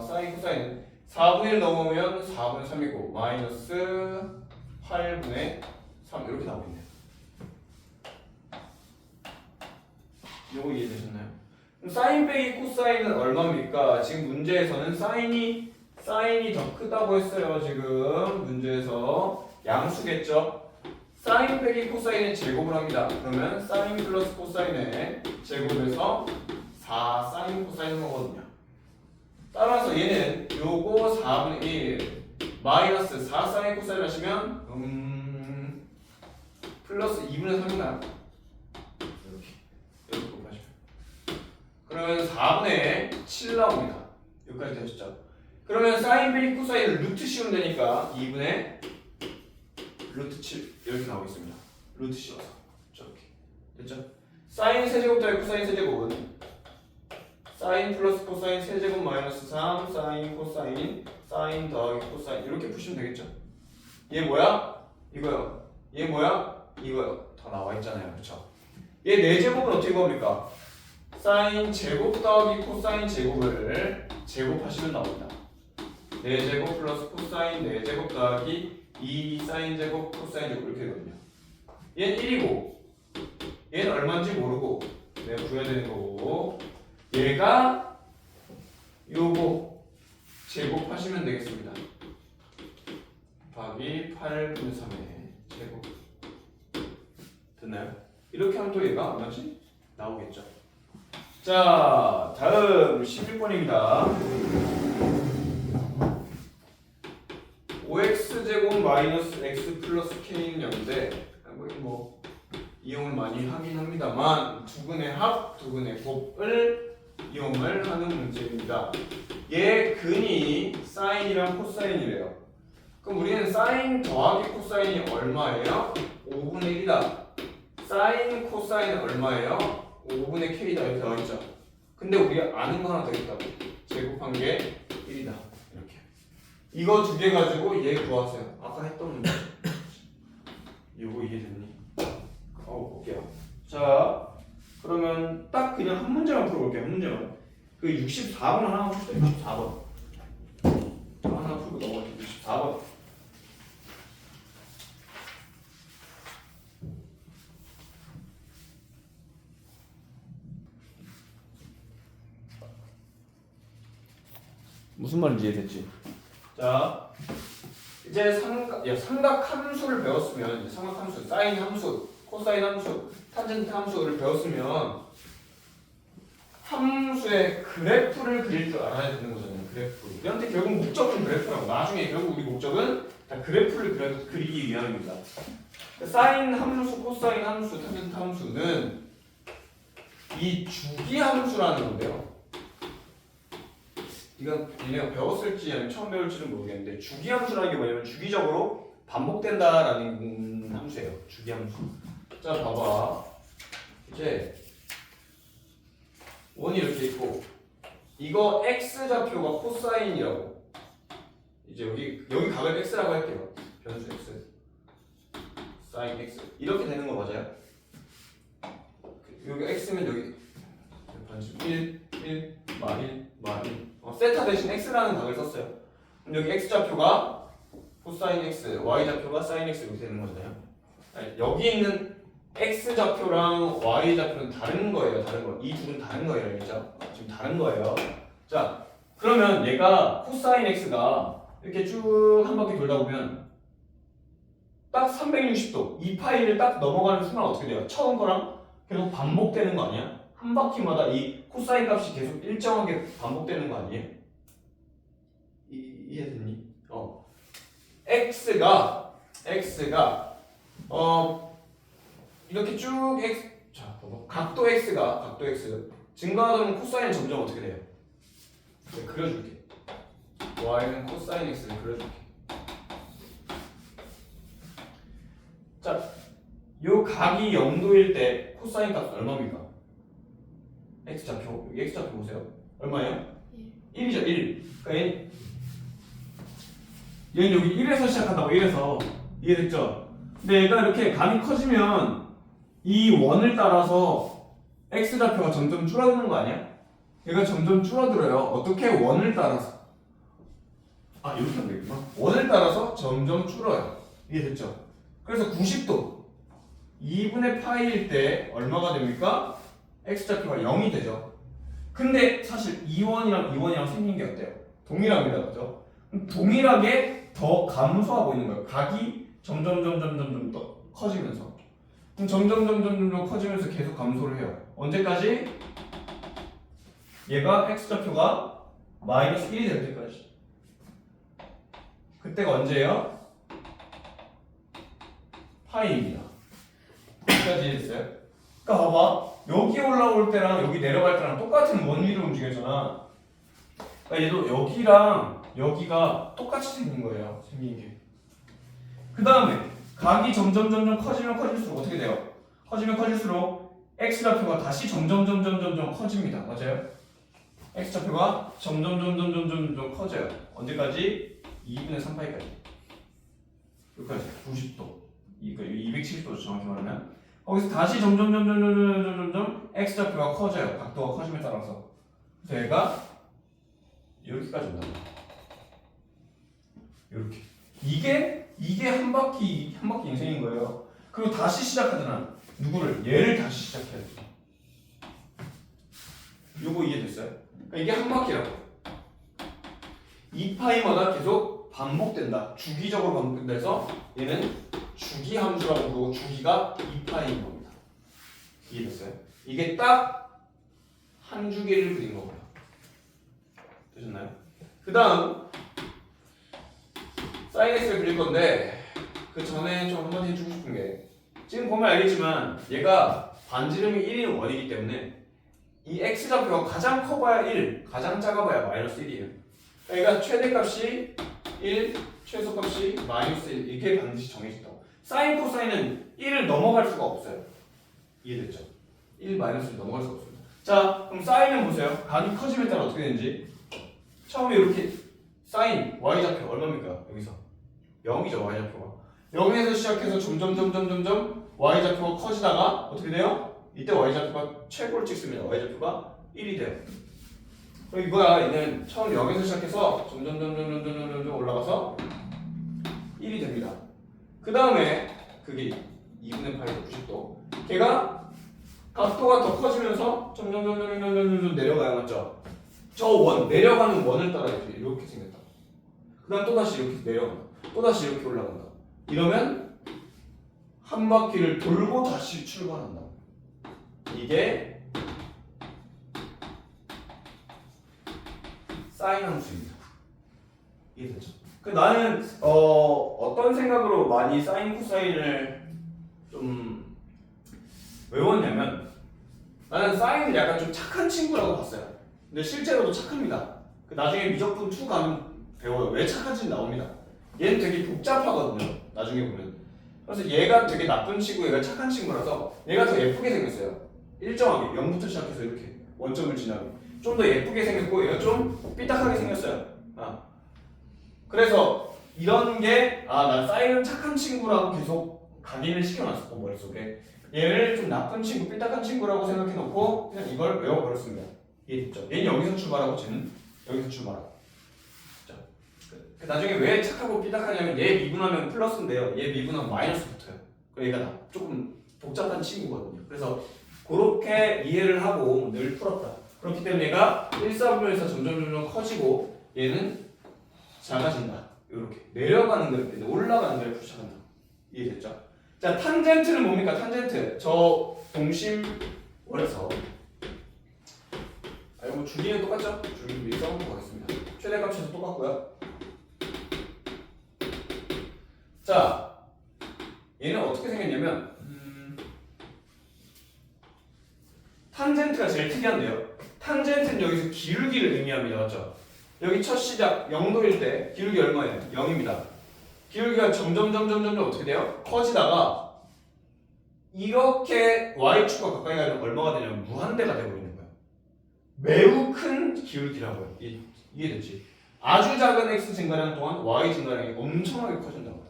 사인 코사인 4분의 1 넘으면 4분의 3이고 마이너스 8분의 3 이렇게 나오겠네요. 요거 이해되셨나요? 그럼 사인 빼기 코사인은 얼마입니까? 지금 문제에서는 사인이 더 크다고 했어요. 지금 문제에서 양수겠죠? 사인 빼기 코사인의 제곱을 합니다. 그러면 사인 플러스 코사인의 제곱에서 4 사인 코사인 거거든요. 따라서 얘는 요거 4분의 1 마이너스 4 사인 코사인 하시면 플러스 2분의 3이나요? 이렇게 곱하시면 그러면 4분의 7 나옵니다. 여기까지 되셨죠? 그러면 사인 빼기 코사인을 루트 씌우면 되니까 2분의 루트 7 이렇게 나오겠습니다. 루트 씌워서 저렇게 됐죠? 사인 세제곱 더하기 코사인 세제곱은 사인 플러스 코사인 세제곱 마이너스 3 사인 코사인 사인 더하기 코사인 이렇게 푸시면 되겠죠? 얘 뭐야? 이거요. 얘 뭐야? 이거요. 다 나와 있잖아요. 그렇죠? 얘 4제곱은 어떻게 구합니까? 사인 제곱 더하기 코사인 제곱을 제곱하시면 나옵니다. 4제곱 플러스 코사인 4제곱 더하기 2 사인 제곱 코사인 제곱 이렇게 되거든요. 얘는 1이고 얘는 얼마인지 모르고 내가 구해야 되는 거고 얘가 요거 제곱하시면 되겠습니다. 곱하기 8분의 3의 제곱 됐나요? 이렇게 하면 또 얘가 얼마지? 나오겠죠. 자 다음 11번입니다. 5x제곱 마이너스 x 플러스 k는 0인데 뭐 이용을 많이 하긴 합니다만 두근의 합, 두근의 곱을 이용을 하는 문제입니다. 얘 근이 사인이랑 코사인이래요. 그럼 우리는 사인 더하기 코사인이 얼마예요? 5분의 1이다. 사인 코사인은 얼마예요? 5분의 k다 이렇게 나와있죠. 근데 우리가 아는 거 하나 더 있다고. 제곱한 게 1이다. 이렇게. 이거 두 개 가지고 얘 구하세요. 아까 했던 문제. 이거 이해됐니? 볼게요. 자, 그러면 딱 그냥 한 문제만 풀어볼게요. 한 문제만. 그 64번 하나 풀어요. 64번. 하나 풀고 넘어갈게요. 64번. 무슨 말인지 이해됐지? 자, 이제 삼각 함수를 배웠으면 이제 삼각 함수, 사인 함수, 코사인 함수, 탄젠트 함수를 배웠으면 함수의 그래프를 그릴 줄 알아야 되는 거잖아요. 그래프. 우리한테 결국 목적은 그래프라고. 나중에 결국 우리 목적은 다 그래프를 그리기 위함입니다. 사인 함수, 코사인 함수, 탄젠트 함수는 이 주기 함수라는 건데요. 이건 얘네가 배웠을지 아니면 처음 배울지는 모르겠는데 주기 함수라는 게 뭐냐면 주기적으로 반복된다라는 함수예요. 주기 함수. 자 봐봐. 이제 원이 이렇게 있고 이거 x좌표가 코사인이라고. 이제 여기 각을 x라고 할게요. 변수 x. 사인 x. 이렇게 되는 거 맞아요? 여기 x면 여기 1, 1, 마 1, 마 1. 세타 대신 x라는 각을 썼어요. 그럼 여기 x좌표가 코사인 x, y좌표가 사인 x 이렇게 되는 거잖아요. 아니, 여기 있는 x좌표랑 y좌표는 다른 거예요. 다른 거. 이 둘은 다른 거예요. 알겠죠? 지금 다른 거예요. 자, 그러면 얘가 코사인 x가 이렇게 쭉 한 바퀴 돌다 보면 딱 360도 이 파이를 딱 넘어가는 순간 어떻게 돼요? 처음 거랑 계속 반복되는 거 아니야? 한 바퀴마다 이 코사인 값이 계속 일정하게 반복되는 거 아니에요? 이해됐니? x가 이렇게 쭉 자, 각도 x가 증가하다 보면 코사인 점점 어떻게 돼요? 제가 그려줄게. y는 코사인 x를 그려줄게. 자, 요 각이 0도일 때 코사인 값은 얼마입니까? x좌표, 여기 x좌표 보세요. 얼마예요? 1이죠, 1. 그러니까 얘는 여기 1에서 시작한다고, 1에서. 이해됐죠? 근데 얘가 이렇게 각이 커지면 이 원을 따라서 x좌표가 점점 줄어드는 거 아니야? 얘가 점점 줄어들어요. 어떻게? 원을 따라서. 이렇게 하면 되겠구나. 원을 따라서 점점 줄어요. 이해됐죠? 그래서 90도 2분의 파이일 때 얼마가 됩니까? x좌표가 0이 되죠. 근데 사실 2원이랑 생긴 게 어때요? 동일합니다. 그죠? 동일하게 더 감소하고 있는 거예요. 각이 점점 더 커지면서. 그럼 점점 커지면서 계속 감소를 해요. 언제까지? 얘가 x좌표가 마이너스 1이 될 때까지. 그때가 언제예요? 파이입니다. 여기까지 이해됐어요? 그러니까 봐봐. 여기 올라올 때랑 여기 내려갈 때랑 똑같은 원위로 움직였잖아. 그러니까 얘도 여기랑 여기가 똑같이 생긴 거예요. 생긴 게. 그 다음에 각이 점점 커지면 커질수록 어떻게 돼요? 커지면 커질수록 x좌표가 다시 점점 커집니다. 맞아요? x좌표가 점점 커져요. 언제까지? 2분의 3파이까지. 여기까지 90도. 이거 270도죠. 정확히 말하면. 거기서 다시 점점 x좌표가 커져요. 각도가 커짐에 따라서. 그래서 얘가 이렇게까지 온다. 이렇게. 이게 한 바퀴 인생인 거예요. 그리고 다시 시작하잖아. 누구를? 얘를 다시 시작해야 돼. 요거 이해됐어요? 그러니까 이게 한 바퀴라고. 2파이마다 계속 반복된다. 주기적으로 반복된다해서 얘는 주기 함수라고 부르고 주기가 2파이인 겁니다. 이해됐어요? 이게 딱 한 주기를 그린 거고요. 되셨나요? 그 다음 사인 x를 그릴 건데 그 전에 좀 한마디 해주고 싶은 게 지금 보면 알겠지만 얘가 반지름이 1인 원이기 때문에 이 x좌표가 가장 커봐야 1, 가장 작아봐야 마이너스 1이에요. 그러니까 최대값이 1, 최소값이 마이너스 1 이렇게 반드시 정해진다고. 사인 코사인은 1을 넘어갈 수가 없어요. 이해됐죠? 1 마이너스를 넘어갈 수가 없습니다. 자, 그럼 사인은 보세요. 각이 커지면 따라 어떻게 되는지. 처음에 이렇게 사인 y좌표 얼마입니까? 여기서 0이죠. y좌표가 0에서 시작해서 점점 y좌표가 커지다가 어떻게 돼요? 이때 y좌표가 최고를 찍습니다. y좌표가 1이 돼요. 그럼 이거야. 얘는 처음 0에서 시작해서 점점 올라가서 1이 됩니다. 그 다음에 그게 2분의 8에서 90도. 걔가 각도가 더 커지면서 점점 내려가요. 맞죠? 저 원, 내려가는 원을 따라 이렇게 생겼다. 그 다음 또다시 이렇게 내려간다. 또다시 이렇게 올라간다. 이러면 한 바퀴를 돌고 다시 출발한다. 이게 사인 함수입니다. 이해됐죠? 나는 어떤 생각으로 많이 사인 코사인을 좀 외웠냐면 나는 사인을 약간 좀 착한 친구라고 봤어요. 근데 실제로도 착합니다. 나중에 미적분 2 가면 배워요. 왜 착한지 나옵니다. 얘는 되게 복잡하거든요. 나중에 보면. 그래서 얘가 되게 나쁜 친구, 얘가 착한 친구라서 얘가 더 예쁘게 생겼어요. 일정하게 0부터 시작해서 이렇게 원점을 지나고 좀 더 예쁘게 생겼고 얘가 좀 삐딱하게 생겼어요. 그래서 이런 게 난 사인은 착한 친구라고 계속 각인을 시켜놨었고 머릿속에 얘를 좀 나쁜 친구, 삐딱한 친구라고 생각해놓고 그냥 이걸 외워버렸습니다. 이해됐죠? 얘는 여기서 출발하고 쟤는 여기서 출발하. 자, 나중에 왜 착하고 삐딱하냐면 얘 미분하면 플러스인데요. 얘 미분하면 마이너스 붙어요. 그러니까 얘가 조금 복잡한 친구거든요. 그래서 그렇게 이해를 하고 늘 풀었다. 그렇기 때문에 얘가 1사분면에서 점점 커지고 얘는 작아진다. 이렇게 내려가는 그래프, 올라가는 그래프 시작한다. 이해됐죠? 자, 탄젠트는 뭡니까? 탄젠트. 저 동심원에서 이거 주기는 똑같죠? 주기는 미리 써보고 가겠습니다. 최대값에서 똑같고요. 자, 얘는 어떻게 생겼냐면 탄젠트가 제일 특이한데요. 탄젠트는 여기서 기울기를 의미합니다. 맞죠? 여기 첫 시작 0도일 때 기울기 얼마예요? 0입니다. 기울기가 점점 어떻게 돼요? 커지다가 이렇게 y축과 가까이 가면 얼마가 되냐면 무한대가 되어버리는 거예요. 매우 큰 기울기라고요. 이해됐지? 아주 작은 x 증가량 동안 y 증가량이 엄청나게 커진다고요.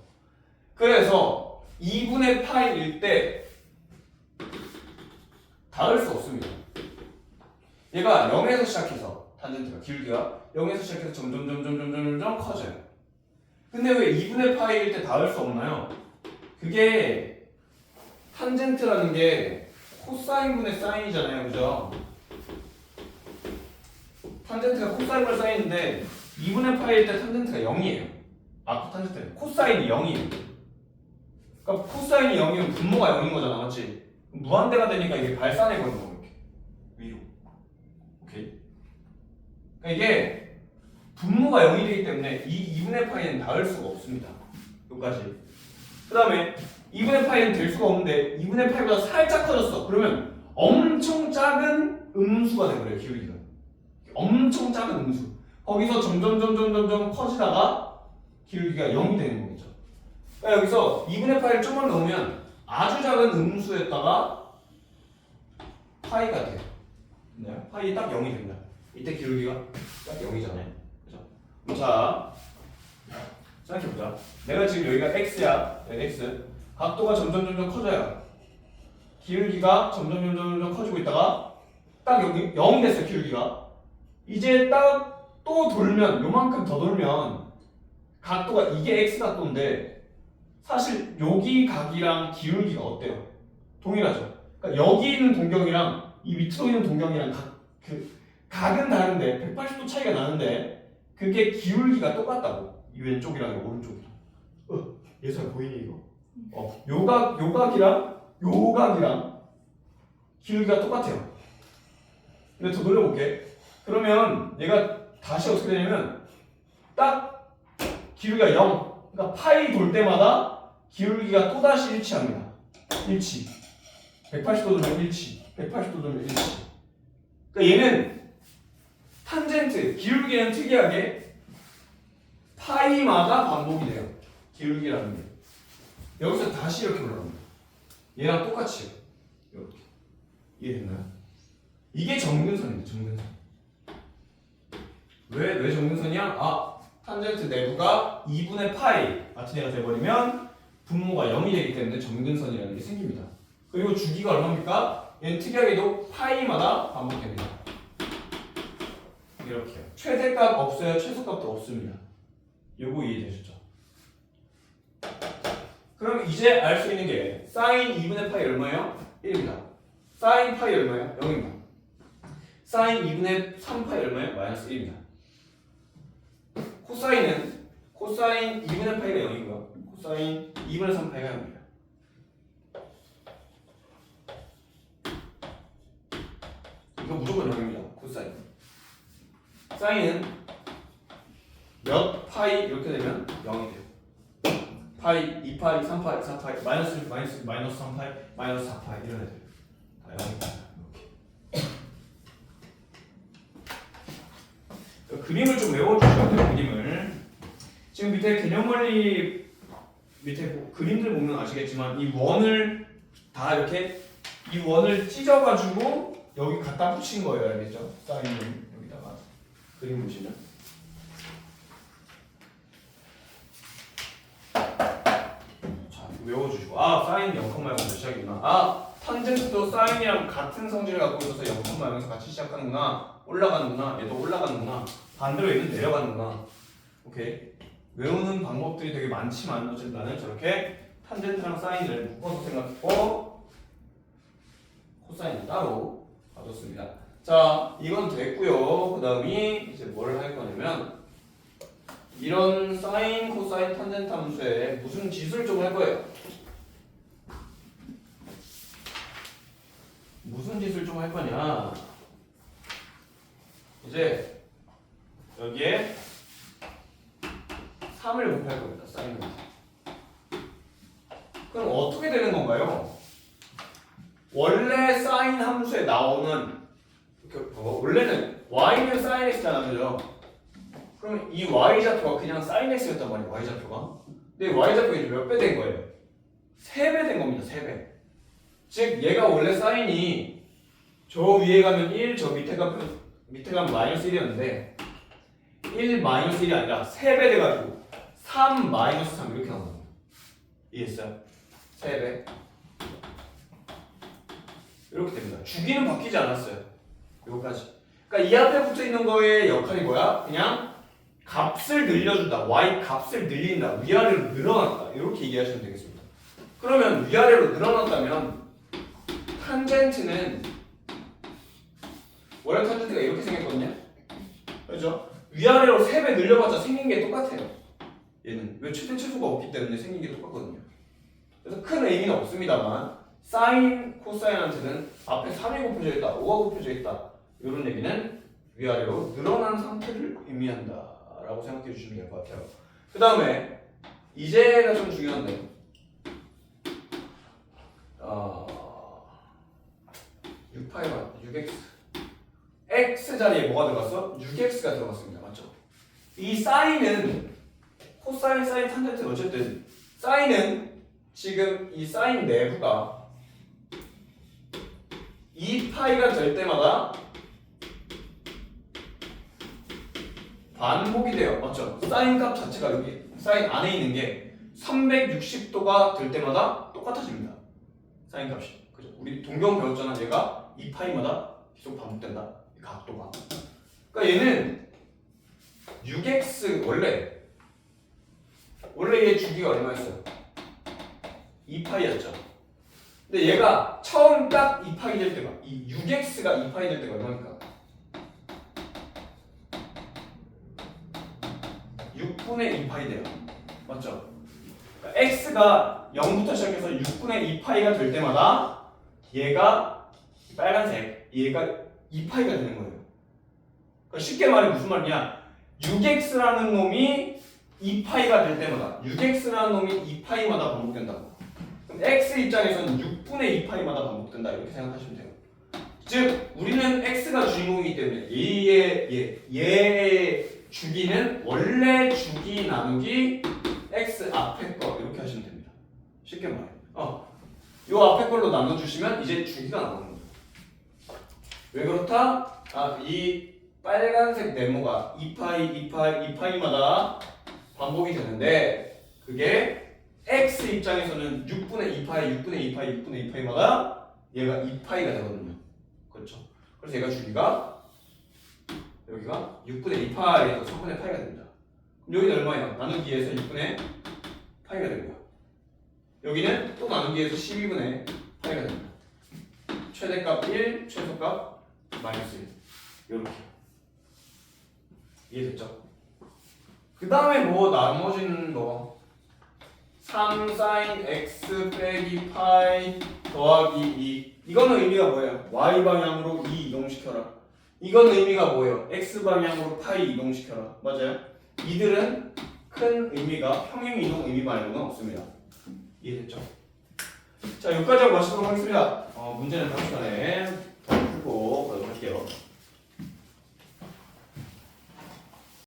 그래서 2분의 파이일 때 닿을 수 없습니다. 얘가 0에서 시작해서 탄젠트가 기울기가 0에서 시작해서 점점 커져요. 근데 왜 2분의 파이일 때 닿을 수 없나요? 그게 탄젠트라는 게 코사인분의 사인이잖아요. 그죠? 탄젠트가 코사인분의 사인인데 2분의 파이일 때 탄젠트가 0이에요. 탄젠트 코사인이 0이에요. 그러니까 코사인이 0이면 분모가 0인 거잖아. 맞지? 무한대가 되니까 이게 발산해버리는 거예요. 이렇게 위로. 오케이? 그러니까 이게 분모가 0이 되기 때문에 이 2분의 파이는 닿을 수가 없습니다. 여기까지. 그 다음에 2분의 파이는 될 수가 없는데 2분의 파이보다 살짝 커졌어. 그러면 엄청 작은 음수가 돼버려요. 기울기가. 엄청 작은 음수. 거기서 점점 커지다가 기울기가 0이 되는 거겠죠. 그러니까 여기서 2분의 파이를 좀만 넣으면 아주 작은 음수에다가 파이가 돼요. 네, 파이 딱 0이 됩니다. 이때 기울기가 딱 0이잖아요. 그죠? 자, 생각해보자. 내가 지금 여기가 x야. 네, x. 각도가 점점 커져요. 기울기가 점점 커지고 있다가 딱 여기 0이 됐어요. 기울기가. 이제 딱 또 돌면 요만큼 더 돌면 각도가 이게 x 각도인데 사실 여기 각이랑 기울기가 어때요? 동일하죠. 그러니까 여기 있는 동경이랑 이 밑으로 있는 동경이랑 각은 다른데 180도 차이가 나는데 그게 기울기가 똑같다고. 이 왼쪽이랑 이 오른쪽이랑. 예서야 보이니 이거? 요 각이랑 요 각이랑 기울기가 똑같아요. 근데 더 돌려볼게. 그러면 얘가 다시 어떻게 되냐면 딱 기울기가 0. 그러니까 파이 돌 때마다 기울기가 또다시 일치합니다. 일치. 180도 돌면 일치. 180도 돌면 일치. 그러니까 얘는 탄젠트, 기울기는 특이하게 파이마다 반복이 돼요. 기울기라는 게. 여기서 다시 이렇게 올라갑니다. 얘랑 똑같이요. 이렇게. 이해됐나요? 이게 정근선입니다. 정근선. 왜 정근선이야? 탄젠트 내부가 2분의 파이 같은 애가 돼버리면 분모가 0이 되기 때문에 정근선이라는 게 생깁니다. 그리고 주기가 얼마입니까? 얘는 특이하게도 파이마다 반복됩니다. 이렇게요. 최대값 없어요? 최소값도 없습니다. 요거 이해되셨죠? 그럼 이제 알 수 있는 게 사인 2분의 파이 얼마예요? 1입니다. 사인 파이 얼마예요? 0입니다. 사인 2분의 3파이 얼마예요? 마이너스 1입니다. 코사인 2분의 파이가 0이고요. 코사인 2분의 3파이가 0입니다. 이거 무조건 0입니다. 코사인. 사인은 몇 파이 이렇게 되면 0이 돼요. 파이, 2파이, 3파이, 4파이, 마이너스 3파이, 마이너스 4파이 이런 애들 다 0입니다. 그림을 좀 외워주셔야 돼요. 그림을. 지금 밑에 개념원리 밑에 그림들 보면 아시겠지만 이 원을 다 이렇게 이 원을 찢어가지고 여기 갖다 붙인 거예요. 알겠죠? 사인은 여기다가 그림 보시면 자 외워주시고 사인 0,0몇 시작이구나. 탄젠트도 사인이랑 같은 성질을 갖고 있어서 0,0에서 같이 시작하는구나. 올라가는구나. 얘도 올라가는구나. 반대로 얘는 내려가는구나. 오케이. 외우는 방법들이 되게 많지만 어쨌든 나는 저렇게 탄젠트랑 사인을 묶어서 생각했고 코사인은 따로 가졌습니다. 자, 이건 됐고요. 그 다음이 이제 뭘 할 거냐면 이런 사인, 코사인, 탄젠트 함수에 무슨 짓을 좀 할 거예요. 무슨 짓을 좀 할 거냐? 이제 여기에 3을 곱할 겁니다. 사인을. 그럼 어떻게 되는 건가요? 원래 사인 함수에 나오는 원래는 y는 sin x잖아, 그죠? 그럼 이 y좌표가 그냥 sin x였단 말이에요. y좌표가. 근데 y좌표가 이제 몇 배 된 거예요? 3배 된 겁니다. 3배. 즉 얘가 원래 사인이 저 위에 가면 1, 저 밑에 가면 마이너스 1이었는데 1 마이너스 1이 아니라 3배 돼가지고 3 마이너스 3 이렇게 나온 겁니다. 이해했어요? 3배 이렇게 됩니다. 주기는 바뀌지 않았어요. 여기까지. 그러니까 이 앞에 붙어 있는 거의 역할이 뭐야? 그냥 값을 늘려준다. y 값을 늘린다. 위아래로 늘어났다. 이렇게 얘기하시면 되겠습니다. 그러면 위아래로 늘어났다면 탄젠트는 원래 탄젠트가 이렇게 생겼거든요. 그렇죠? 위아래로 3배 늘려봤자 생긴 게 똑같아요. 얘는 왜 최대 최소가 없기 때문에 생긴 게 똑같거든요. 그래서 큰 의미는 없습니다만 사인, 코사인한테는 앞에 3이 곱해져 있다, 5가 곱해져 있다. 이런 얘기는 위아래로 늘어난 상태를 의미한다라고 생각해 주시면 될 것 같아요. 그 다음에 이제가 좀 중요한데 6파이가 6x x 자리에 뭐가 들어갔어? 6x가 들어갔습니다. 맞죠? 이 사인은 코사인, 사인, 탄젠트 어쨌든 사인은 지금 이 사인 내부가 2파이가 될 때마다 반복이 돼요. 맞죠? 사인 값 자체가 여기 사인 안에 있는 게 360도가 될 때마다 똑같아집니다. 사인 값이. 그죠? 우리 동경 배웠잖아. 얘가 2파이마다 계속 반복된다. 이 각도가. 그러니까 얘는 6x 원래 얘 주기가 얼마였어요? 2파이였죠. 근데 얘가 처음 딱 2파이 될 때가 이 6x가 2파이 될 때가 얼마입니까? 6분의 2파이 돼요. 맞죠? 그러니까 x가 0부터 시작해서 6분의 2파이가 될 때마다 얘가 빨간색 얘가 2파이가 되는 거예요. 그러니까 쉽게 말해 무슨 말이냐? 6x라는 놈이 2파이가 될 때마다 6x라는 놈이 2파이마다 반복된다고. 그럼 x 입장에서는 6분의 2파이마다 반복된다 이렇게 생각하시면 돼요. 즉 우리는 x가 주인공이기 때문에 얘의 주기는 원래 주기 나누기 x 앞에 거 이렇게 하시면 됩니다. 쉽게 말해. 요 앞에 걸로 나눠주시면 이제 주기가 나오는 거예요. 왜 그렇다? 이 빨간색 네모가 2파이마다 반복이 되는데 그게 x 입장에서는 6분의 2파이마다 얘가 2파이가 되거든요. 그렇죠? 그래서 얘가 주기가 여기가 6분의 2파이에서 3분의 파이가 됩니다. 그럼 여기는 얼마예요? 나누기에서 6분의 파이가 되고요. 여기는 또 나누기에서 12분의 파이가 됩니다. 최대값 1, 최소값 마이너스 1 이렇게 이해됐죠? 그 다음에 뭐 나머지는 뭐 3 sin x 빼기 파이 더하기 2 이거는 의미가 뭐예요? y 방향으로 2 이동시켜라. 이건 의미가 뭐예요? x 방향으로 파이 이동시켜라. 맞아요? 이들은 큰 의미가 평행 이동 의미 말고는 없습니다. 이해됐죠? 자, 여기까지 하고 마치도록 하겠습니다. 문제는 다음 시간에 더 풀고 가도록 할게요.